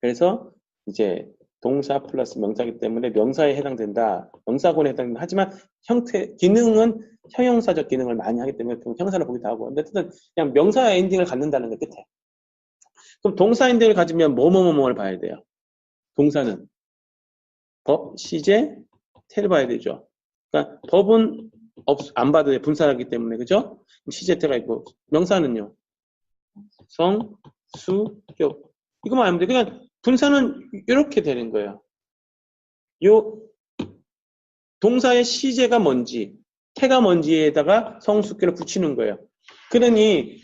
그래서 이제 동사 플러스 명사이기 때문에 명사에 해당된다. 명사군에 해당된다. 하지만 기능은 형용사적 기능을 많이 하기 때문에 형사를 보기도 하고. 근데 어쨌든 그냥 명사 엔딩을 갖는다는 게 끝에. 그럼 동사 엔딩을 가지면 뭐를 봐야 돼요? 동사는 법, 시제, 태를 봐야 되죠. 그러니까 법은 안 봐도 돼. 분사하기 때문에. 그죠? 시제, 태가 있고. 명사는요. 성, 수, 격. 이거만 알면 돼. 그냥 분사는 이렇게 되는 거예요. 요 동사의 시제가 뭔지, 태가 뭔지에다가 성수격을 붙이는 거예요. 그러니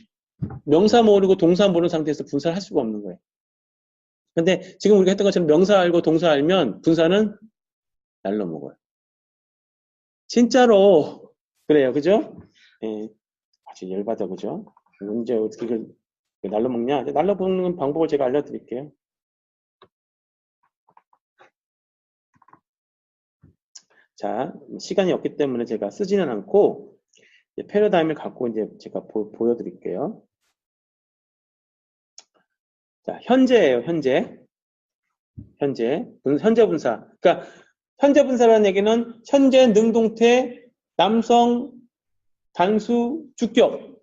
명사 모르고 동사 모르는 상태에서 분사를 할 수가 없는 거예요. 근데 지금 우리가 했던 것처럼 명사 알고 동사 알면 분사는 날로 먹어요. 진짜로 그래요. 그죠? 예, 아주 열받아. 그죠? 언제 어떻게 이걸 날로 먹냐? 날로 먹는 방법을 제가 알려드릴게요. 자, 시간이 없기 때문에 제가 쓰지는 않고 패러다임을 갖고 이제 제가 보여드릴게요. 자, 현재예요. 현재 분사. 그러니까 현재 분사라는 얘기는 현재 능동태 남성 단수 주격,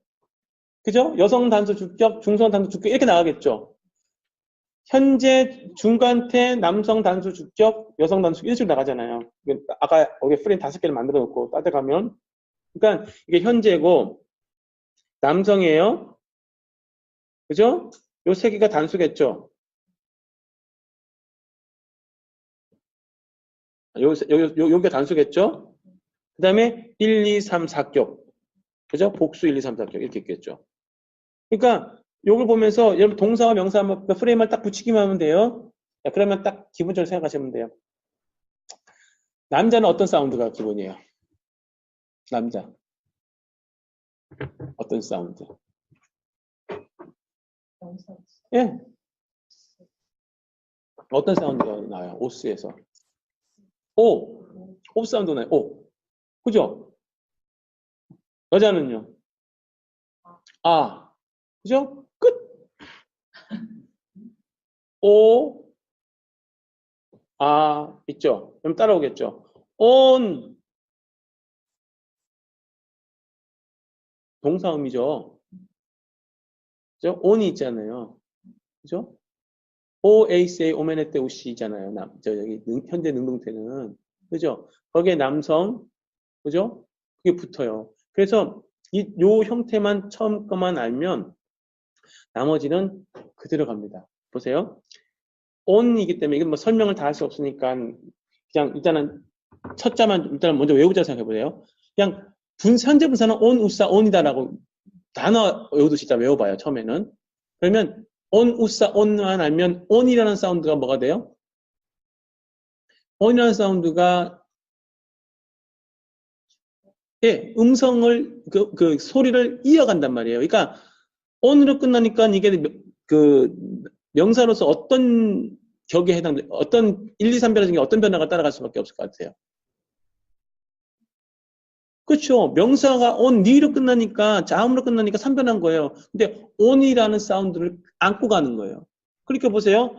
그죠? 여성 단수 주격, 중성 단수 주격 이렇게 나가겠죠. 현재 중간태 남성 단수 주격, 여성 단수 이런 식으로 나가잖아요. 아까 여기 프레임 5개를 만들어 놓고 따져가면, 그러니까 이게 현재고 남성이에요, 그죠? 요 3개가 단수겠죠. 여기가 단수겠죠. 그 다음에 1, 2, 3, 4격, 그죠? 복수 1, 2, 3, 4격 이렇게 있겠죠. 그러니까 요걸 보면서 여러분 동사와 명사 프레임을 딱 붙이기만 하면 돼요. 자, 그러면 딱 기본적으로 생각하시면 돼요. 남자는 어떤 사운드가 기본이에요? 남자. 어떤 사운드? 예. 어떤 사운드가 나와요? 오스에서. 오. 오 사운드 나요. 오. 그죠? 여자는요? 아. 그죠? 끝. 오. 아. 있죠? 그럼 따라오겠죠? 온. 동사음이죠. 그죠? 온이 있잖아요. 그죠? OACA, 오메네 때 우시잖아요. 여기 현재 능동태는. 그죠? 거기에 남성, 그죠? 그게 붙어요. 그래서 요 형태만 처음 것만 알면 나머지는 그대로 갑니다. 보세요. on이기 때문에 이건 뭐 설명을 다 할 수 없으니까 그냥 일단은 첫 자만 일단 먼저 외우자 생각해 보세요. 그냥 현재 분사는 on, 우사, on이다라고 단어 외우듯이 다 외워봐요. 처음에는. 그러면 on, 우사, on만 알면 on이라는 사운드가 뭐가 돼요? on이라는 사운드가 예, 음성을 그 소리를 이어간단 말이에요. 그러니까 on으로 끝나니까 이게 그 명사로서 어떤 격에 해당돼 어떤 1, 2, 3변화 중에 어떤 변화가 따라갈 수밖에 없을 것 같아요. 그렇죠. 명사가 on, 니로 끝나니까 자음으로 끝나니까 3변한 거예요. 근데 on이라는 사운드를 안고 가는 거예요. 그러니까 보세요.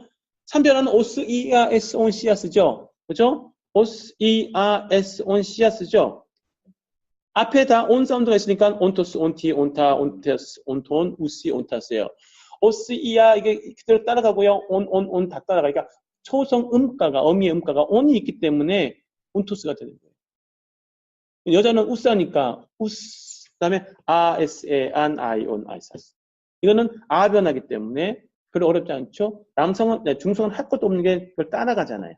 3변화는 os, er, s, on, cs죠. 그죠? os, er, s, on, cs죠. 앞에 다 on 사운드가 있으니까 온토스, 온티, 온타, 온테스, 온톤, 우시, 온타스예요. 오스, 이야 이게 그대로 따라가고요. 온 다 따라가. 그러니까 초성 음가가 어미의 음가가 on이 있기 때문에 온토스가 되는 거예요. 여자는 우사니까 우스 그다음에 아에스에 안 아이온 아이사스. 이거는 아 변하기 때문에 별로 어렵지 않죠. 남성은 중성은 할 것도 없는 게 그걸 따라가잖아요.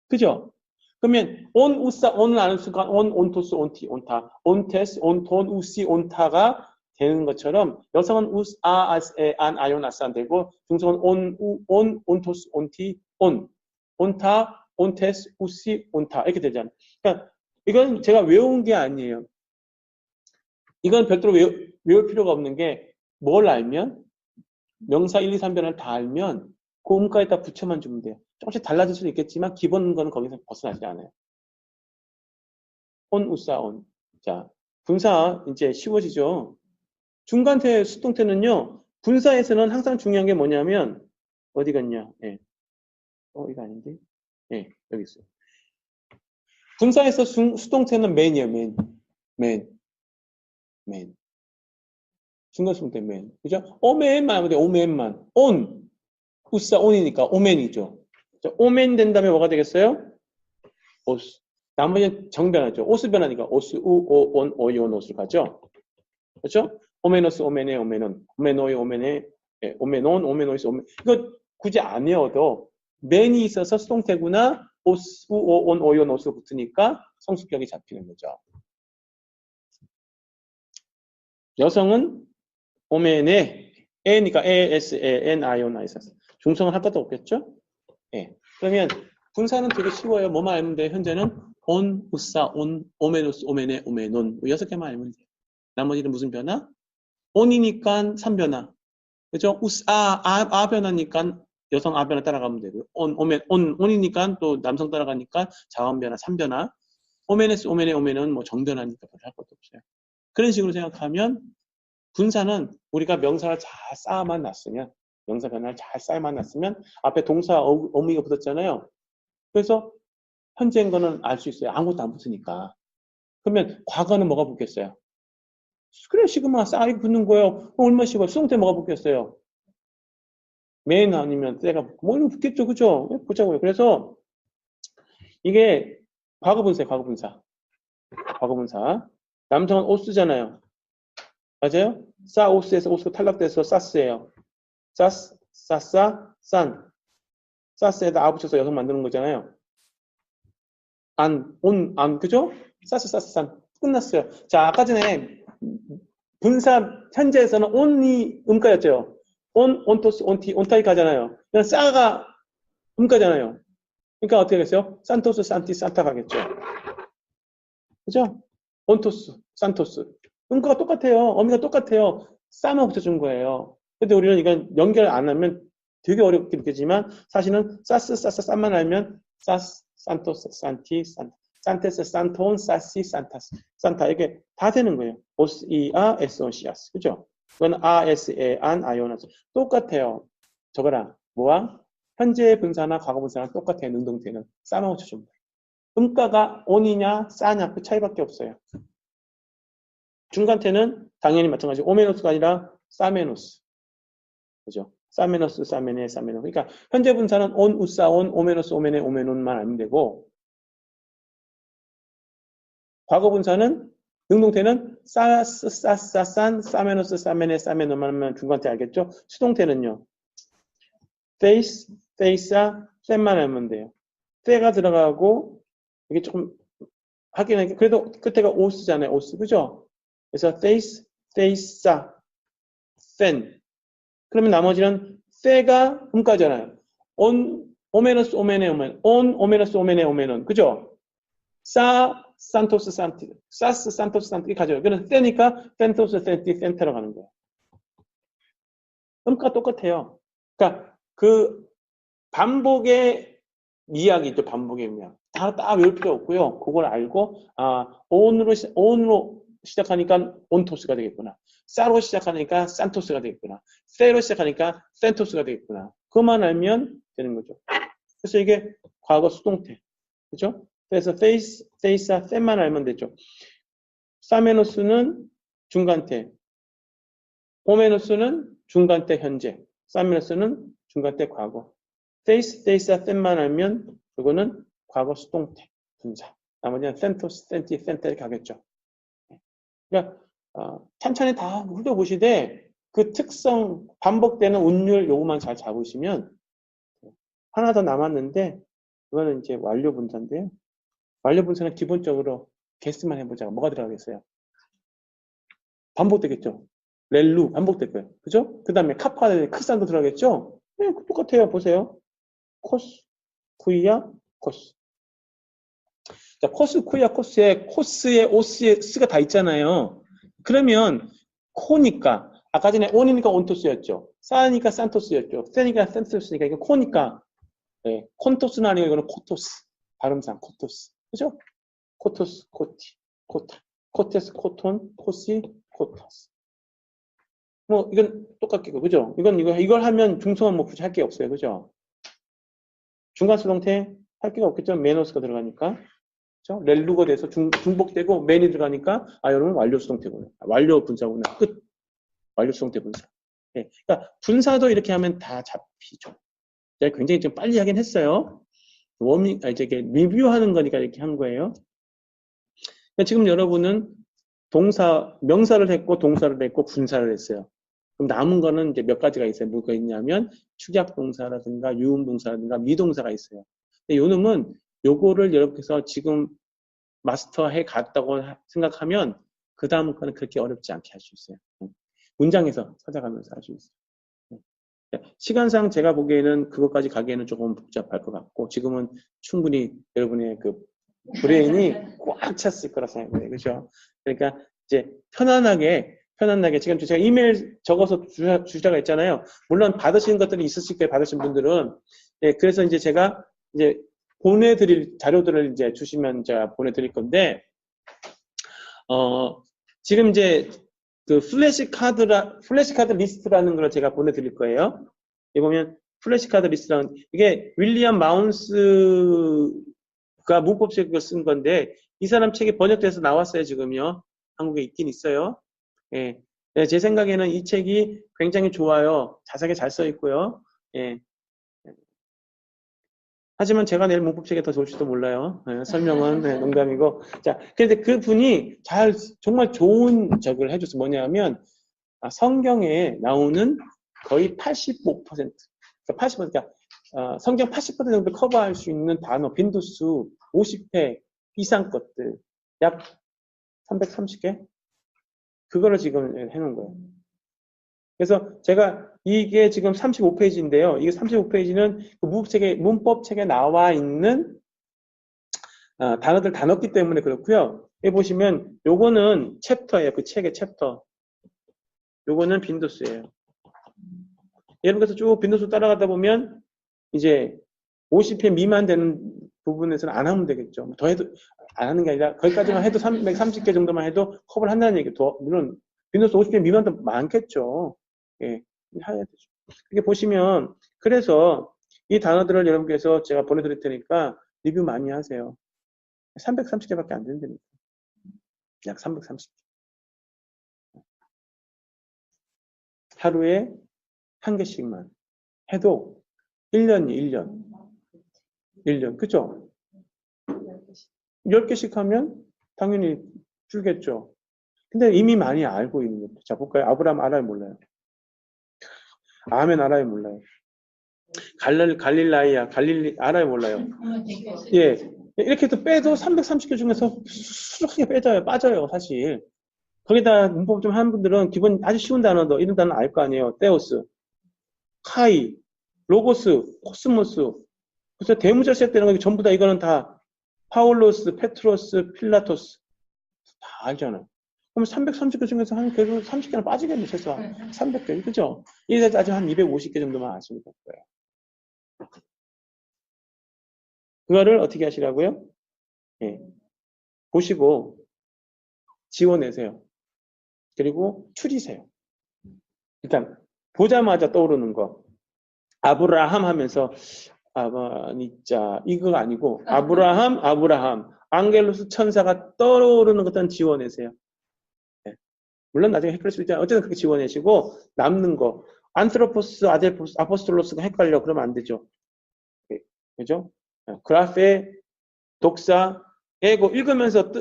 그죠? 그러면 온 우사 온을 아는 순간 온 온토스 온티 온타 온테스 온톤 우시 온타가 되는 것처럼 여성은 우스 아아스에 안 아이온 아스안 되고 중성은 온 온토스 온티 온 온타 온테스 우시 온타 이렇게 되잖아요. 그러니까 이건 제가 외운 게 아니에요. 이건 별도로 외울 필요가 없는 게 뭘 알면 명사 1, 2, 3변을 다 알면 그 음가에다 붙여만 주면 돼요. 조금씩 달라질 수는 있겠지만 기본 거는 거기서 벗어나지 않아요. 온, 우사, 온. 자, 분사 이제 쉬워지죠. 중간태, 수동태는요. 분사에서는 항상 중요한 게 뭐냐면 어디 갔냐? 예. 이거 아닌데? 예, 여기 있어요. 분사에서 수동태는 맨이에요, 맨. 맨. 중간 수동태 맨. 그죠? 오맨만 하면 돼, 오맨만. 온. 우사, 온이니까 오맨이죠. 오맨 된 다음에 뭐가 되겠어요? 오스. 나머지는 정변하죠. 오스 변하니까 오스, 우, 오, 온, 오이, 온, 오스로 가죠. 그렇죠? 오메노스, 오메네, 오메논, 오메노이, 오메네, 오메논, 오메노이스, 오메. 이거 굳이 안 외워도 맨이 있어서 수동태구나 오스, 우, 오, 온, 오이, 온, 오스로 붙으니까 성수격이 잡히는 거죠. 여성은 오메네, 에니까 에, 에스, 에, 엔, 아이온, 아이사스. 중성은 할 것도 없겠죠? 예. 그러면 분사는 되게 쉬워요. 뭐만 알면 돼. 현재는 온, 우사, 온, 오메노스, 오메네, 오메논. 6개만 알면 돼. 나머지는 무슨 변화? 온이니까 3변화. 그죠? 우스, 아 변화니까 여성 아 변화 따라가면 되고요. 온이니까 또 남성 따라가니까 자원 변화, 3변화. 오메네스, 오메네, 오메는 뭐 정변화니까 별로 할 것도 없어요. 그런 식으로 생각하면 분사는 우리가 명사를 잘 쌓아만 놨으면 명사 변화를 잘 쌓아만 놨으면 앞에 동사 어미가 붙었잖아요. 그래서 현재인 거는 알 수 있어요. 아무것도 안 붙으니까. 그러면 과거는 뭐가 붙겠어요? 그래 시그마 쌀이 붙는 거예요. 얼마 시고 수동태 뭐가 붙겠어요? 맨 아니면 때가 붙고 뭐 이런 거 붙겠죠. 그죠? 보자고요. 그래서 이게 과거 분사예요. 과거 분사. 과거 분사. 남성은 오스잖아요. 맞아요? 오스에서 오스가 탈락돼서 사스예요. 사스, 사싸, 산. 사스에다 아 붙여서 여성 만드는 거잖아요. 안, 그죠? 사스, 산. 끝났어요. 자, 아까 전에 분사 현재에서는 온이 음가였죠. 온토스, 온티, 온타이 가잖아요. 그냥 싸가 음가잖아요. 그러니까 어떻게 하겠어요? 산토스, 산티, 산타 가겠죠. 그죠? 온토스, 산토스. 음가가 똑같아요. 어미가 똑같아요. 싸만 붙여준 거예요. 근데 우리는 이건 연결 안 하면 되게 어렵게 느껴지지만 사실은 사스, 사스, 쌈만 알면 사스, 산토스, 산티, 산타. 산테스, 산톤, 사시, 산타스, 산타 이게 다 되는 거예요. 오스, 이아, 에스온시아스. 그죠? 이건 아, 에스, 에, 안, 아이오나스. 똑같아요. 저거랑 뭐와? 현재 분사나 과거 분사랑 똑같아요. 능동태는. 싸만 붙여준 거예요. 음가가 온이냐 싸냐 그 차이밖에 없어요. 중간태는 당연히 마찬가지 오메노스가 아니라 사메노스. 그죠? 사메노스, 사메네, 사메노. 그러니까 현재 분사는 온, 우싸, 온, 오메노스, 오메네, 오메논만 알면 되고 과거 분사는 능동태는 사스, 사싸, 산, 사메노스, 사메네, 사메논만 하면 중간태 알겠죠? 수동태는요. face, face아, 쌤만 알면 돼요. 때가 들어가고 이게 조금 하긴 하니까 그래도 끝에가 오스잖아요. 오스 그죠? 그래서 face, face아, 센. 그러면 나머지는 세가 음가잖아요. 온, 오메너스, 오메네, 오멘. 온, 오메너스, 오메네, 오메는. 그죠? 사, 산토스, 산티. 사스, 산토스, 산티 가져요. 그래서 세니까 센토스, 센티, 센테로 가는 거예요. 음가 똑같아요. 그러니까 그 반복의 이야기죠. 반복의 이야기. 딱 외울 필요 없고요. 그걸 알고 온으로 시작하니까 온토스가 되겠구나. 싸로 시작하니까 산토스가 되겠구나. 세로 시작하니까 센토스가 되겠구나. 그만 알면 되는 거죠. 그래서 이게 과거 수동태. 그죠? 그래서 페이스와 셈만 알면 되죠. 사메노스는 중간태. 오메노스는 중간태 현재. 사메노스는 중간태 과거. 페이스와 셈만 알면 그거는 과거 수동태 분사. 나머지는 센토스, 센티, 센테를 가겠죠. 그러니까 천천히 다 훑어보시되 그 특성, 반복되는 운율 요거만 잘 잡으시면 하나 더 남았는데 그거는 이제 완료 분사인데요. 완료 분사는 기본적으로 개수만 해보자. 뭐가 들어가겠어요? 반복되겠죠. 렐루 반복될 거예요. 그죠? 그 다음에 카파가 크산도 들어가겠죠? 네, 똑같아요. 보세요. 코스, 쿠이야, 코스. 자, 코스, 쿠이야, 코스에 코스에 오스에 스가 다 있잖아요. 그러면 코니까 아까 전에 온이니까 온토스였죠. 싸니까 산토스였죠. 세니까 센토스니까 이거 코니까 네, 콘토스는 아니고 이거는 코토스. 발음상 코토스. 그죠? 코토스, 코티, 코타. 코테스, 코톤, 코시, 코토스. 뭐 이건 똑같겠고 그죠? 이걸 하면 중성화 뭐 굳이 할 게 없어요. 그죠? 중간 수동태 할 게가 없겠죠. 메노스가 들어가니까. 그죠? 렐루가 돼서 중복되고 맨이 들어가니까 여러분 완료 수동태구나. 완료 분사구나. 끝. 완료 수동태 분사. 네. 그러니까 분사도 이렇게 하면 다 잡히죠. 제가 굉장히 좀 빨리 하긴 했어요. 이제 리뷰하는 거니까 이렇게 한 거예요. 그러니까 지금 여러분은 명사를 했고, 동사를 했고, 분사를 했어요. 그럼 남은 거는 이제 몇 가지가 있어요. 뭐가 있냐면, 축약동사라든가, 유음동사라든가, 미동사가 있어요. 근데 요놈은 요거를 여러분께서 지금 마스터해 갔다고 생각하면, 그 다음 거는 그렇게 어렵지 않게 할 수 있어요. 문장에서 찾아가면서 할 수 있어요. 시간상 제가 보기에는 그것까지 가기에는 조금 복잡할 것 같고 지금은 충분히 여러분의 그 브레인이 꽉 찼을 거라 생각해요. 그렇죠? 그러니까 이제 편안하게 지금 제가 이메일 적어서 주자가 있잖아요. 물론 받으신 것들이 있으실 거예요. 받으신 분들은. 예, 그래서 이제 제가 이제 보내드릴 자료들을 이제 주시면 제가 보내드릴 건데 지금 이제 그 플래시카드 리스트라는 걸 제가 보내드릴 거예요. 여기 보면 플래시카드 리스트라는 이게 윌리엄 마운스가 문법책을 쓴 건데 이 사람 책이 번역돼서 나왔어요. 지금요. 한국에 있긴 있어요. 예. 네, 제 생각에는 이 책이 굉장히 좋아요. 자세하게 잘 써 있고요. 예. 하지만 제가 낼 문법책이 더 좋을지도 몰라요. 네, 설명은 네, 농담이고. 자, 그런데 그 분이 정말 좋은 적을 해줬어요. 뭐냐면, 성경에 나오는 거의 85%, 그러니까 80%, 그러니까, 성경 80% 정도 커버할 수 있는 단어, 빈도수 50회 이상 것들, 약 330개? 그거를 지금 해놓은 거예요. 그래서 제가 이게 지금 35페이지인데요. 이게 35페이지는 그 문법책에 나와 있는 단어들 다 넣었기 때문에 그렇고요. 여기 보시면 요거는 챕터예요. 그 책의 챕터. 요거는 빈도수예요. 여러분께서 쭉 빈도수 따라가다 보면 이제 50회 미만 되는 부분에서는 안 하면 되겠죠. 더 해도 안 하는 게 아니라 거기까지만 해도 330개 정도만 해도 커버를 한다는 얘기도 물론 빈도수 50회 미만도 많겠죠. 예, 해야 되죠. 이렇게 보시면 그래서 이 단어들을 여러분께서 제가 보내드릴 테니까 리뷰 많이 하세요. 330개밖에 안 된다니까. 약 330개. 하루에 한 개씩만 해도 1년이 1년. 그죠? 10개씩 하면 당연히 줄겠죠. 근데 이미 많이 알고 있는 것도. 자, 볼까요? 아브라함 알아요, 몰라요? 아멘 알아요, 몰라요? 갈릴라이아, 갈릴리 알아요, 몰라요? 예. 이렇게 해도 빼도 330개 중에서 수수하게 빠져요, 사실. 거기다 문법 좀 하는 분들은 기본 아주 쉬운 단어도 이런 단어 알 거 아니에요. 테오스, 카이, 로고스, 코스모스. 그래서 대문자 시작되는 거 전부 다 이거는 다 파울로스, 페트로스, 필라토스 다 알잖아요. 그럼 330개 중에서 한 결국 30개는 빠지겠네, 최소한. 300개, 그죠? 이래서 아직 한 250개 정도만 아시면 될 거예요. 그거를 어떻게 하시라고요? 예. 보시고 지워내세요. 그리고 추리세요. 일단 보자마자 떠오르는 거. 아브라함 하면서 아바니짜 이거 아니고 아브라함 앙겔로스 천사가 떠오르는 것들은 지워내세요. 네. 물론 나중에 헷갈릴 수 있지만 어쨌든 그렇게 지워내시고 남는 거 안트로포스 아델포스 아포스톨로스가 헷갈려 그러면 안 되죠. 네. 그죠? 그라페 독사 에고 읽으면서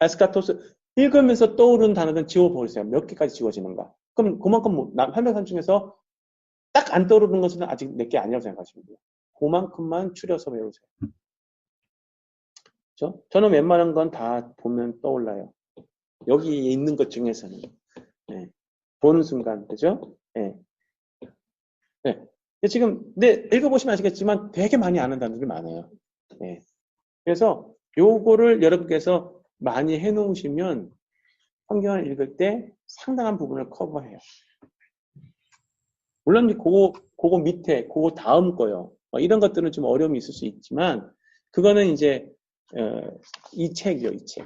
에스카토스 읽으면서 떠오르는 단어는 지워버리세요. 몇 개까지 지워지는가. 그럼 그만큼 한명산 중에서 딱 안 떠오르는 것은 아직 몇 개 아니라고 생각하시면 돼요. 그만큼만 추려서 외우세요. 그렇죠? 저는 웬만한 건 다 보면 떠올라요. 여기 있는 것 중에서는. 네. 보는 순간, 그죠? 네. 네. 지금, 읽어보시면 아시겠지만 되게 많이 아는 단어들이 많아요. 네. 그래서 요거를 여러분께서 많이 해놓으시면 성경을 읽을 때 상당한 부분을 커버해요. 물론 그거 밑에, 그거 다음 거요. 이런 것들은 좀 어려움이 있을 수 있지만 그거는 이제 이 책이요, 이 책.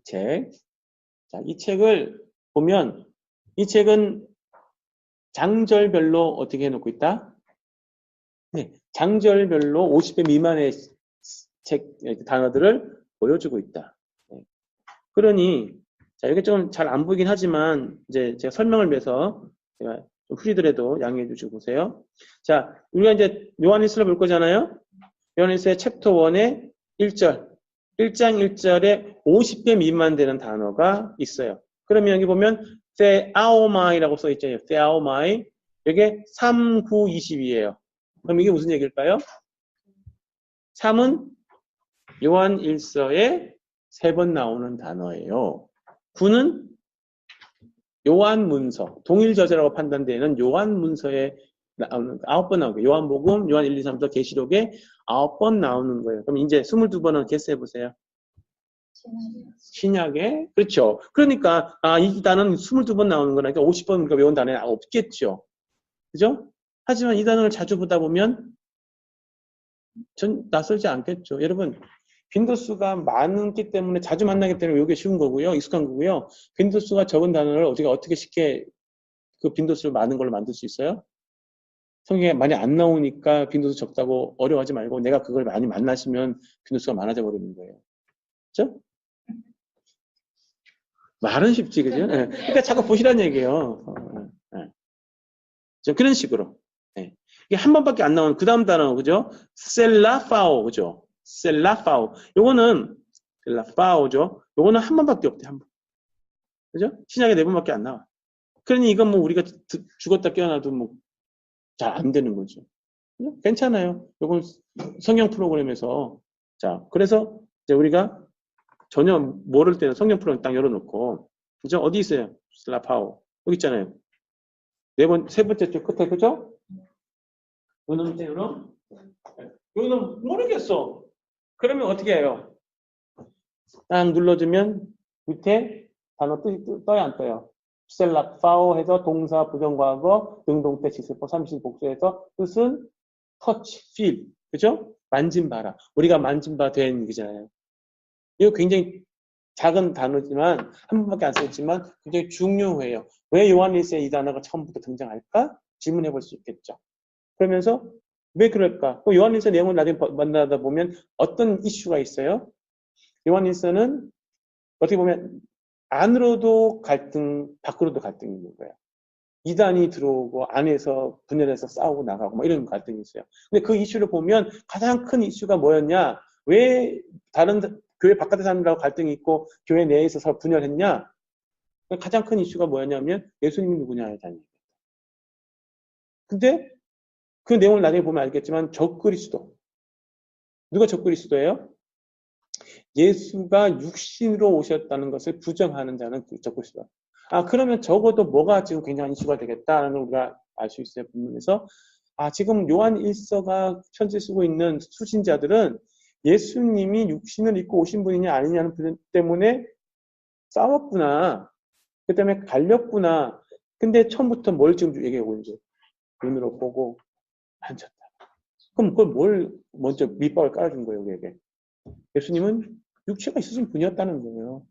자, 이 책을 보면 이 책은 장절별로 어떻게 해놓고 있다? 네, 장절별로 50배 미만의 책 단어들을 보여주고 있다. 네. 그러니 자, 이게 좀 잘 안 보이긴 하지만 이제 제가 설명을 위해서 제가 좀 흐리더라도 양해해 주시고 보세요. 자, 우리가 이제 요한일서를 볼 거잖아요. 요한일서의 챕터 1의 1절. 1장 1절에 50개 미만 되는 단어가 있어요. 그러면 여기 보면 theaomai라고 써 있잖아요. theaomai. 이게 3, 9, 20이에요. 그럼 이게 무슨 얘기일까요? 3은 요한 1서에 3번 나오는 단어예요. 9는 요한 문서, 동일 저자라고 판단되는 요한 문서에 나오는 9번 나오고 요한복음, 요한 1, 2, 3서 계시록에 9번 나오는 거예요. 그럼 이제 22번은 개수해 보세요. 신약에 그렇죠. 그러니까 이 단어는 22번 나오는 거니까 50번 우리가 외운 단어는 없겠죠. 그죠? 하지만 이 단어를 자주 보다 보면 전 낯설지 않겠죠. 여러분 빈도수가 많기 때문에 자주 만나기 때문에 이게 쉬운 거고요. 익숙한 거고요. 빈도수가 적은 단어를 우리가 어떻게 쉽게 그 빈도수를 많은 걸로 만들 수 있어요? 성경에 많이 안 나오니까 빈도수 적다고 어려워하지 말고 내가 그걸 많이 만나시면 빈도수가 많아져 버리는 거예요. 그렇죠? 말은 쉽지, 그죠? 네. 그러니까 자꾸 보시라는 얘기예요. 그런 식으로. 네. 이게 한 번밖에 안 나오는 그 다음 단어, 그죠? 셀라파오, 그죠? 셀라파오. 요거는 셀라파오죠. 요거는 한 번밖에 없대, 한 번. 그죠? 신약에 4번밖에 안 나와. 그러니 이건 뭐 우리가 죽었다 깨어나도 뭐 잘 안 되는 거죠. 그죠? 괜찮아요. 요건 성경 프로그램에서. 자, 그래서 이제 우리가 전혀 모를 때는 성경 프로그램 딱 열어놓고, 그죠? 어디 있어요? 셀라파오. 여기 있잖아요. 세 번째 줄 끝에, 그죠? 요놈, 요놈? 요놈 모르겠어. 그러면 어떻게 해요? 딱 눌러주면 밑에 단어 떠요, 안 떠요? 셀락, 파오 해서 동사, 부정과거, 능동태, 지수법, 삼신 복수해서 뜻은 touch, feel. 그죠? 만진봐라. 우리가 만진바 된 거잖아요. 이거 굉장히 작은 단어지만, 한 번밖에 안 썼지만 굉장히 중요해요. 왜 요한일서에 이 단어가 처음부터 등장할까? 질문해 볼 수 있겠죠. 그러면서 왜 그럴까? 요한일서 내용을 나중에 만나다 보면 어떤 이슈가 있어요? 요한일서는 어떻게 보면 안으로도 갈등, 밖으로도 갈등이 있는 거예요. 이단이 들어오고 안에서 분열해서 싸우고 나가고 뭐 이런 갈등이 있어요. 근데 그 이슈를 보면 가장 큰 이슈가 뭐였냐? 왜 다른 교회 바깥에 사람들하고 갈등이 있고 교회 내에서 서로 분열했냐? 가장 큰 이슈가 뭐였냐면 예수님이 누구냐에 대한 얘기예요. 근데 그 내용을 나중에 보면 알겠지만 적그리스도. 누가 적그리스도예요? 예수가 육신으로 오셨다는 것을 부정하는 자는 적그리스도. 그러면 적어도 뭐가 지금 굉장히 이슈가 되겠다는 걸 우리가 알 수 있어요. 본문에서. 지금 요한 1서가 편지 쓰고 있는 수신자들은 예수님이 육신을 입고 오신 분이냐 아니냐는 부분 때문에 싸웠구나. 그 때문에 갈렸구나. 근데 처음부터 뭘 지금 얘기하고 있는지 눈으로 보고 만졌다. 그럼 그걸 뭘 먼저 밑밥을 깔아준 거예요, 우리에게. 예수님은 육체가 있으신 분이었다는 거예요.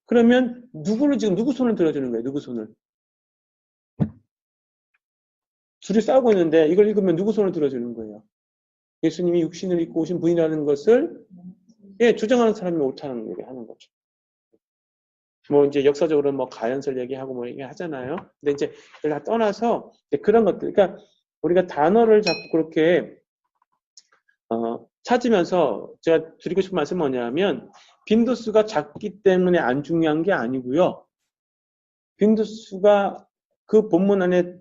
그러면 누구 손을 들어주는 거예요? 누구 손을? 둘이 싸우고 있는데 이걸 읽으면 누구 손을 들어주는 거예요? 예수님이 육신을 입고 오신 분이라는 것을 주장하는 사람이 옳다는 얘기 하는 거죠. 뭐 이제 역사적으로 뭐 가연설 얘기하고 뭐 얘기하잖아요. 근데 이제 그걸 다 떠나서 그런 것들, 그러니까 우리가 단어를 자꾸 그렇게 찾으면서 제가 드리고 싶은 말씀은 뭐냐면 빈도수가 작기 때문에 안 중요한 게 아니고요. 빈도수가 그 본문 안에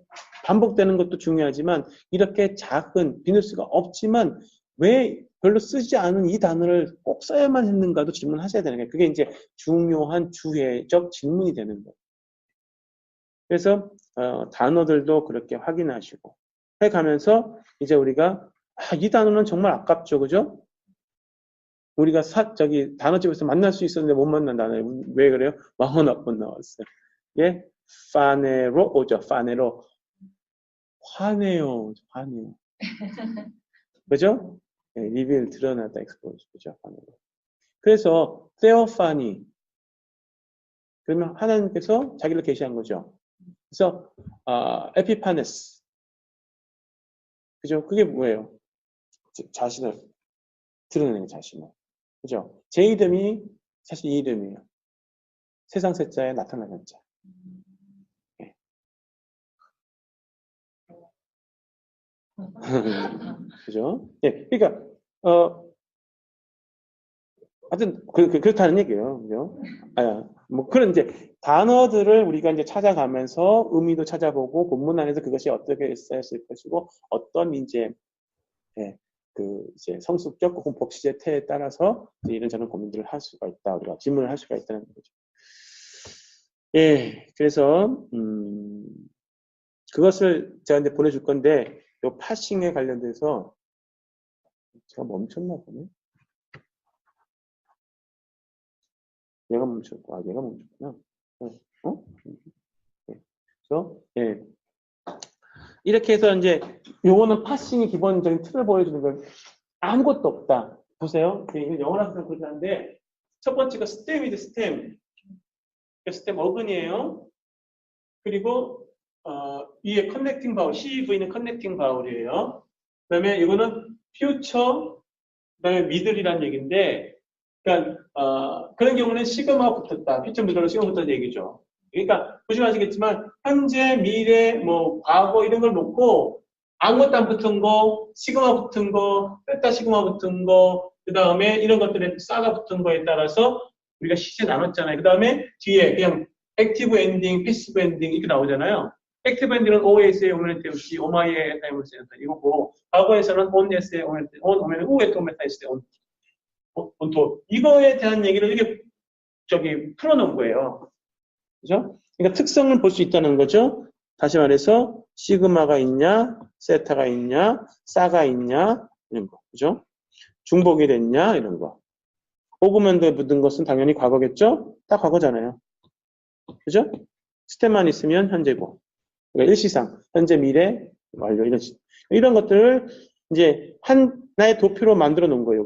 반복되는 것도 중요하지만 이렇게 작은 빈도수가 없지만 왜 별로 쓰지 않은 이 단어를 꼭 써야만 했는가도 질문하셔야 되는 거예요. 그게 이제 중요한 주회적 질문이 되는 거예요. 그래서 단어들도 그렇게 확인하시고 해가면서 이제 우리가 이 단어는 정말 아깝죠, 그죠? 우리가 단어집에서 만날 수 있었는데 못 만난다네요. 왜 그래요? 41번 나왔어요. 예, 파네로 오죠. 파네로. 화내요. 그죠? 리빌 드러나다 엑스포즈. 그죠? 파네로. 그래서 테오파니. 그러면 하나님께서 자기를 계시한 거죠. 그래서 에피파네스. 그죠? 그게 뭐예요? 자신을 드러내는 자신을. 그죠? 제 이름이 사실 이 이름이에요. 세상 셋자에 나타나는 자. 네. 그죠? 예. 그러니까, 하여튼, 그렇다는 얘기예요. 그죠? 뭐, 그런 이제, 단어들을 우리가 이제 찾아가면서 의미도 찾아보고, 본문 안에서 그것이 어떻게 쓰였을 것이고, 어떤 이제, 이제 성숙적 혹은 복시제 태에 따라서 이런저런 고민들을 할 수가 있다. 우리가 질문을 할 수가 있다는 거죠. 예, 그래서, 그것을 제가 이제 보내줄 건데, 요 파싱에 관련돼서, 제가 멈췄나 보네. 얘가 멈췄고, 얘가 멈췄구나. 그래서, 이렇게 해서 이제, 요거는 파싱의 기본적인 틀을 보여주는 걸 아무것도 없다. 보세요. 영어라서 그렇긴 한데, 첫 번째가 스템이죠, 스템. 스템 어근이에요. 그리고, 위에 커넥팅 바울, CV는 커넥팅 바울이에요. 그 다음에 이거는 퓨처, 그 다음에 미들이라는 얘기인데, 그러니까, 그런 경우는 시그마 붙었다. 퓨처 미들로 시그마 붙었다는 얘기죠. 그러니까, 보시면 아시겠지만, 현재, 미래, 뭐, 과거 이런 걸 놓고, 아무것도 안 붙은 거, 시그마 붙은 거, 뺐다 시그마 붙은 거, 그 다음에 이런 것들에 싸가 붙은 거에 따라서 우리가 시제 나눴잖아요. 그 다음에 뒤에 그냥 액티브 엔딩, 패시브 엔딩 이렇게 나오잖아요. 액티브 엔딩은 OS에 오메ን트 없이 오마이에 타임을스 이거고 과거에서는 onS에 오메ን트, on 오면 우에 또 메타이스에 온토 이거에 대한 얘기를 이렇게 풀어놓은 거예요. 그죠? 그러니까 특성을 볼 수 있다는 거죠. 다시 말해서 시그마가 있냐, 세타가 있냐, 사가 있냐 이런 거, 그죠? 중복이 됐냐 이런 거. 오그먼트에 묻은 것은 당연히 과거겠죠? 다 과거잖아요. 그죠? 스텝만 있으면 현재고. 그러니까 일시상, 현재, 미래, 완료 이런 것들을 이제 하나의 도표로 만들어 놓은 거예요.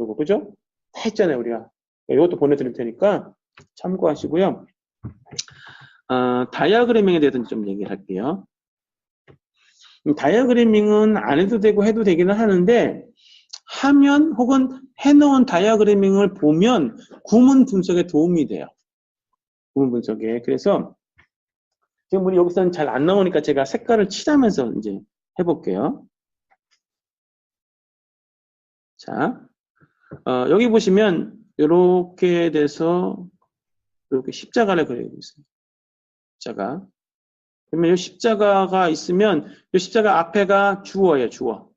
요거 그죠? 다 했잖아요, 우리가. 이것도 보내드릴 테니까 참고하시고요. 다이어그래밍에 대해서 좀 얘기를 할게요. 다이어그래밍은 안 해도 되고 해도 되기는 하는데 하면 혹은 해놓은 다이어그래밍을 보면 구문 분석에 도움이 돼요. 구문 분석에. 그래서 지금 우리 여기서는 잘 안 나오니까 제가 색깔을 칠하면서 이제 해볼게요. 자, 여기 보시면 이렇게 돼서 이렇게 십자가를 그리고 있어요. 십자가. 그러면 이 십자가가 있으면 이 십자가 앞에가 주어예요. 주어.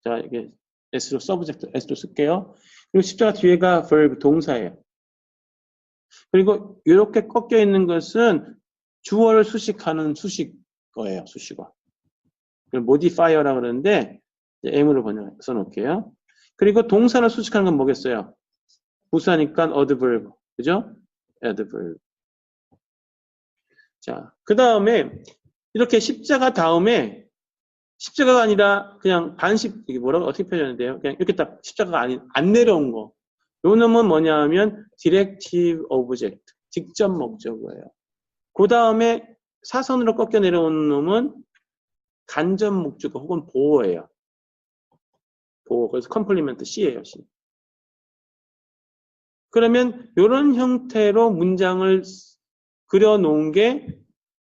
자, 이게 S로 서브젝트 S로 쓸게요. 그리고 십자가 뒤에가 verb 동사예요. 그리고 이렇게 꺾여 있는 것은 주어를 수식하는 수식어예요. 수식어. modifier라 그러는데 M으로 써놓을게요. 그리고 동사를 수식하는 건 뭐겠어요? 부사니까 adverb. 그죠? adverb. 자, 그 다음에 이렇게 십자가 다음에 십자가가 아니라 그냥 반십, 이게 뭐라고 어떻게 표현하는데요? 그냥 이렇게 딱 십자가가 안 내려온 거. 요 놈은 뭐냐 하면 directive object, 직접 목적어예요. 그 다음에 사선으로 꺾여 내려온 놈은 간접 목적어 혹은 보어예요. 보어. 그래서 컴플리멘트 C예요, C. 그러면 이런 형태로 문장을 그려놓은 게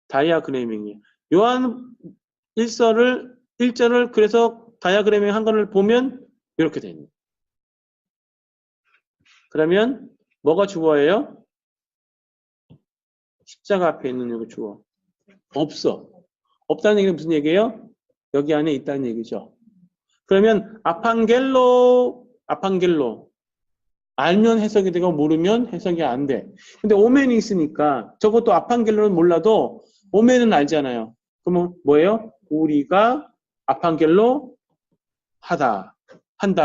다이아그래밍이에요. 요한 1절을 그래서 다이아그래밍 한 거를 보면 이렇게 됩니다. 그러면 뭐가 주어예요? 십자가 앞에 있는 여기 주어. 없어. 없다는 얘기는 무슨 얘기예요? 여기 안에 있다는 얘기죠. 그러면 아판겔로 알면 해석이 되고 모르면 해석이 안 돼. 근데 오멘이 있으니까 저것도 아판겔로는 몰라도 오멘은 알잖아요. 그러면 뭐예요? 우리가 아판겔로 한다.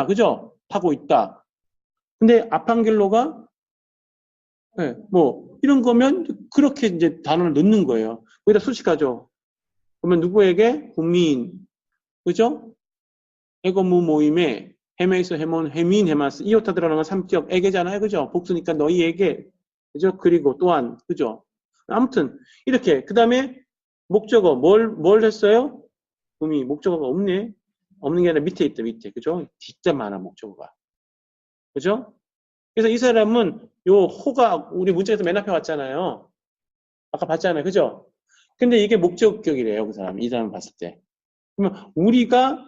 그죠? 하고 있다. 근데 아판겔로가 네, 뭐 이런 거면 그렇게 이제 단어를 넣는 거예요. 거기다 수식하죠. 그러면 누구에게? 국민. 그죠? 에고무 모임에 헤메이스, 헤몬, 헤민, 헤마스 이오타 들어가는 건 삼격 에게잖아요. 그죠? 복수니까 너희에게. 그죠? 그리고 또한. 그죠? 아무튼 이렇게 그 다음에 목적어 뭘 했어요? 음이 목적어가 없네. 없는 게 아니라 밑에 있다. 밑에. 그죠? 진짜 많아 목적어가. 그죠? 그래서 이 사람은 요 호가 우리 문장에서 맨 앞에 왔잖아요. 아까 봤잖아요. 그죠? 근데 이게 목적격이래요. 그 사람. 이 사람 봤을 때. 그러면 우리가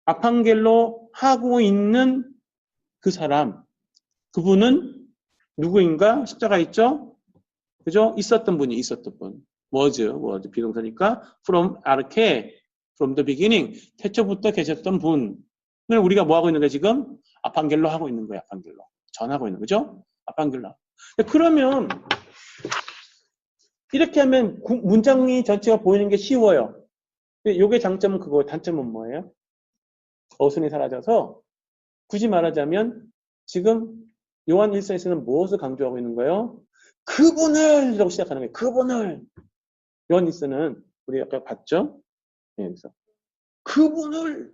아판겔로 하고 있는 그 사람, 그분은 누구인가? 십자가 있죠? 그죠? 있었던 분. was 비동사니까 from the beginning, 태초부터 계셨던 분을 우리가 뭐 하고 있는 거야 지금? 아판겔로 하고 있는 거야. 아판겔로. 전하고 있는 거죠? 아판겔로. 그러면 이렇게 하면 문장이 전체가 보이는 게 쉬워요. 요게 장점은 그거, 단점은 뭐예요? 어순이 사라져서 굳이 말하자면 지금 요한 1서에서는 무엇을 강조하고 있는 거예요? 그분을 라고 시작하는 거예요. 그분을. 요한 1서는 우리 아까 봤죠? 네, 그래서 그분을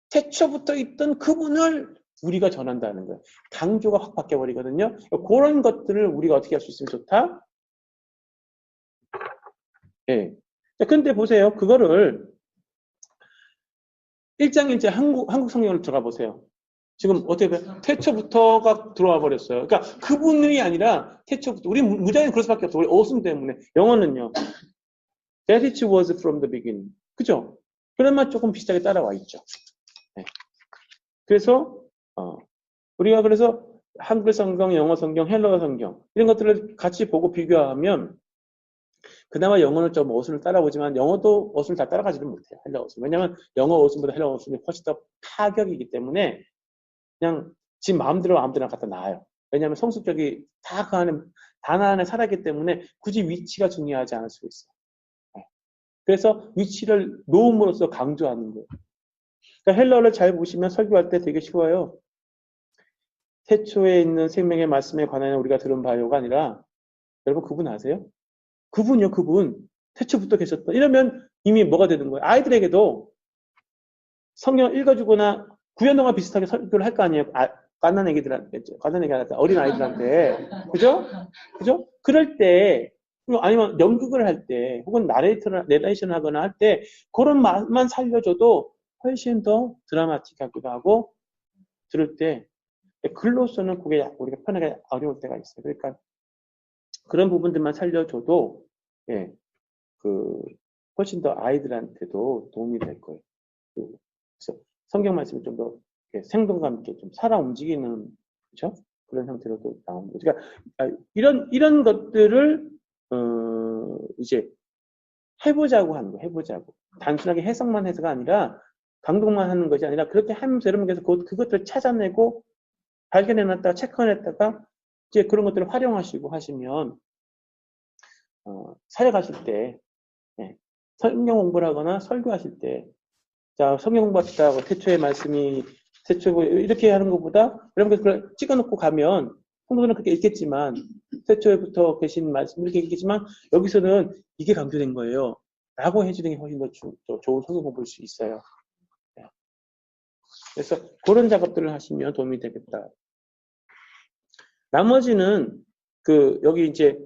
태초부터 있던 그분을 우리가 전한다는 거예요. 강조가 확 바뀌어버리거든요. 그런 것들을 우리가 어떻게 할 수 있으면 좋다? 예. 자, 근데 보세요. 그거를 1장 1제 한국 성경을 들어가 보세요. 지금 어떻게 돼요? 태초부터가 들어와 버렸어요. 그러니까 그분이 아니라 태초부터. 우리 무장이 그럴 수밖에 없어. 우리 어순 때문에. 영어는요. That it was from the beginning. 그죠? 그런만 조금 비슷하게 따라와 있죠. 네. 그래서 우리가 그래서 한글 성경, 영어 성경, 헬러어 성경 이런 것들을 같이 보고 비교하면 그나마 영어는 좀 어순을 따라오지만 영어도 어순을 다 따라가지는 못해요. 헬러 어순. 왜냐하면 영어 어순보다 헬러 어순이 훨씬 더 파격이기 때문에 그냥 지 마음대로 갖다 놔요. 왜냐하면 성숙적이 다 그 안에 단어 안에 살았기 때문에 굳이 위치가 중요하지 않을 수 있어요. 네. 그래서 위치를 놓음으로써 강조하는 거예요. 그러니까 헬러를 잘 보시면 설교할 때 되게 쉬워요. 태초에 있는 생명의 말씀에 관하여 우리가 들은 바요가 아니라 여러분 그분 아세요? 그분요, 그분. 태초부터 계셨다. 이러면 이미 뭐가 되는 거예요? 아이들에게도 성경 읽어주거나 구연동화 비슷하게 설교를 할 거 아니에요? 갓난 애기들한테, 갓난 애기한테, 어린 아이들한테. 그죠? 그죠? 그럴 때, 아니면 연극을 할 때, 혹은 내레이션을 하거나 할 때, 그런 맛만 살려줘도 훨씬 더 드라마틱하기도 하고, 들을 때, 글로서는 그게 우리가 편하게 어려울 때가 있어요. 그러니까 그런 부분들만 살려줘도, 예, 훨씬 더 아이들한테도 도움이 될 거예요. 그래서 성경 말씀이 좀 더 생동감 있게 좀 살아 움직이는, 그죠? 그런 형태로도 나옵니다. 그러니까, 이런 것들을, 이제 해보자고 하는 거예요. 해보자고. 단순하게 해석만 해서가 아니라, 강독만 하는 것이 아니라, 그렇게 하면서 여러분께서 그것들을 찾아내고, 발견해놨다가, 체크해놨다가, 이제 그런 것들을 활용하시고 하시면, 살아가실 때, 예, 성경 공부를 하거나 설교하실 때, 자, 성경 공부하시다고 태초의 말씀이, 태초, 이렇게 하는 것보다, 여러분께서 그걸 찍어놓고 가면, 성도들은 그렇게 읽겠지만, 태초에부터 계신 말씀, 이렇게 읽겠지만, 여기서는 이게 강조된 거예요. 라고 해주는 게 훨씬 더 좋은 성경 공부일 수 있어요. 예. 그래서 그런 작업들을 하시면 도움이 되겠다. 나머지는, 여기 이제,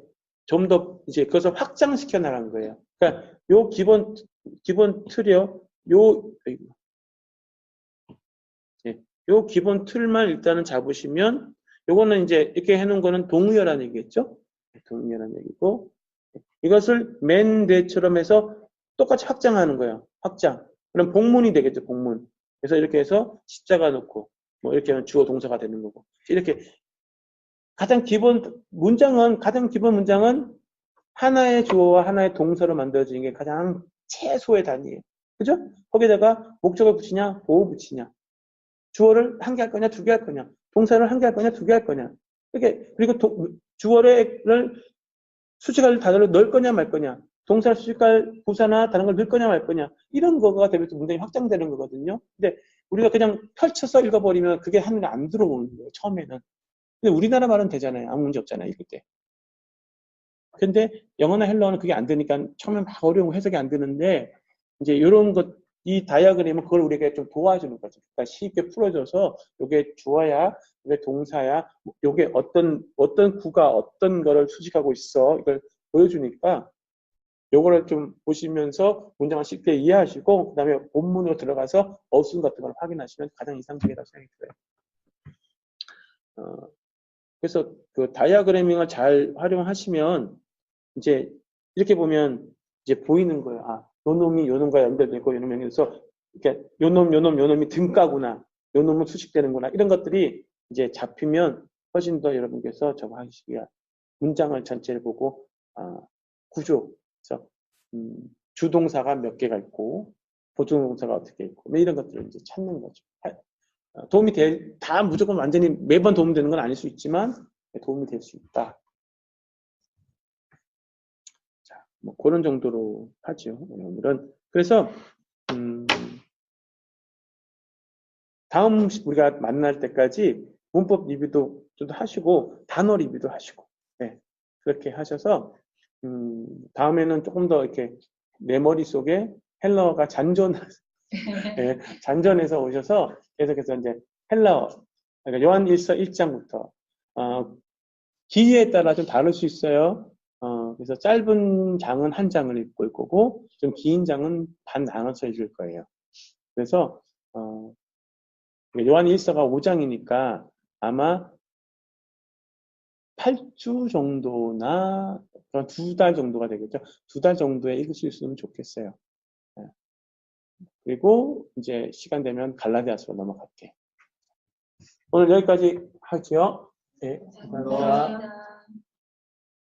좀 더, 이제, 그것을 확장시켜 나간 거예요. 그러니까, 요 기본 틀이요. 예, 요 기본 틀만 일단은 잡으시면, 요거는 이제, 이렇게 해놓은 거는 동의어라는 얘기겠죠? 동의어라는 얘기고, 이것을 맨 뒤처럼 해서 똑같이 확장하는 거예요. 확장. 그럼 복문이 되겠죠, 복문. 그래서 이렇게 해서 십자가 놓고, 뭐, 이렇게 하면 주어 동사가 되는 거고. 이렇게, 가장 기본 문장은 하나의 주어와 하나의 동사로 만들어지는 게 가장 최소의 단위예요. 그죠? 거기다가 목적을 붙이냐, 보호 붙이냐. 주어를 한 개 할 거냐, 두 개 할 거냐. 동사를 한 개 할 거냐, 두 개 할 거냐. 이렇게, 그리고 주어를 수식할 단어를 넣을 거냐, 말 거냐. 동사를 수식할 부사나 다른 걸 넣을 거냐, 말 거냐. 이런 거가 되면서 문장이 확장되는 거거든요. 근데 우리가 그냥 펼쳐서 읽어버리면 그게 한눈에 안 들어오는 거예요, 처음에는. 근데 우리나라 말은 되잖아요. 아무 문제 없잖아요, 읽을 때. 근데 영어나 헬러어는 그게 안 되니까 처음에 막 어려운 거 해석이 안 되는데, 이제 이런 것, 이 다이어그램은 그걸 우리에게 좀 도와주는 거죠. 그러니까 쉽게 풀어줘서, 요게 주어야, 요게 동사야, 요게 어떤 구가 어떤 거를 수식하고 있어. 이걸 보여주니까, 요거를 좀 보시면서 문장을 쉽게 이해하시고, 그 다음에 본문으로 들어가서 어순 같은 걸 확인하시면 가장 이상적이라고 생각이 들어요. 그래서 그 다이어그래밍을 잘 활용하시면, 이제 이렇게 보면 이제 보이는 거예요. 아, 요 놈이 요 놈과 연결되고, 요 놈이 그래서 이렇게 요 놈이 등가구나. 요 놈은 수식되는구나. 이런 것들이 이제 잡히면 훨씬 더 여러분께서 저거 하시기가 문장을 전체를 보고, 구조. 그래서, 주동사가 몇 개가 있고, 보조동사가 어떻게 있고, 뭐 이런 것들을 이제 찾는 거죠. 다 무조건 완전히 매번 도움되는 건 아닐 수 있지만, 도움이 될 수 있다. 뭐 그런 정도로 하죠. 오늘은. 그래서 다음 우리가 만날 때까지 문법 리뷰도 좀 하시고 단어 리뷰도 하시고, 네, 그렇게 하셔서 다음에는 조금 더 이렇게 내 머릿속에 헬러가 네, 잔존해서 오셔서 계속해서 이제 헬러, 그러니까 요한일서 1장부터 기회에 따라 좀 다를 수 있어요. 그래서 짧은 장은 한 장을 읽고 올 거고, 좀 긴 장은 반 나눠서 읽을 거예요. 그래서, 요한일서가 5장이니까 아마 8주 정도나, 그런 2달 정도가 되겠죠. 2달 정도에 읽을 수 있으면 좋겠어요. 네. 그리고 이제 시간 되면 갈라디아서로 넘어갈게. 오늘 여기까지 할게요. 네, 감사합니다.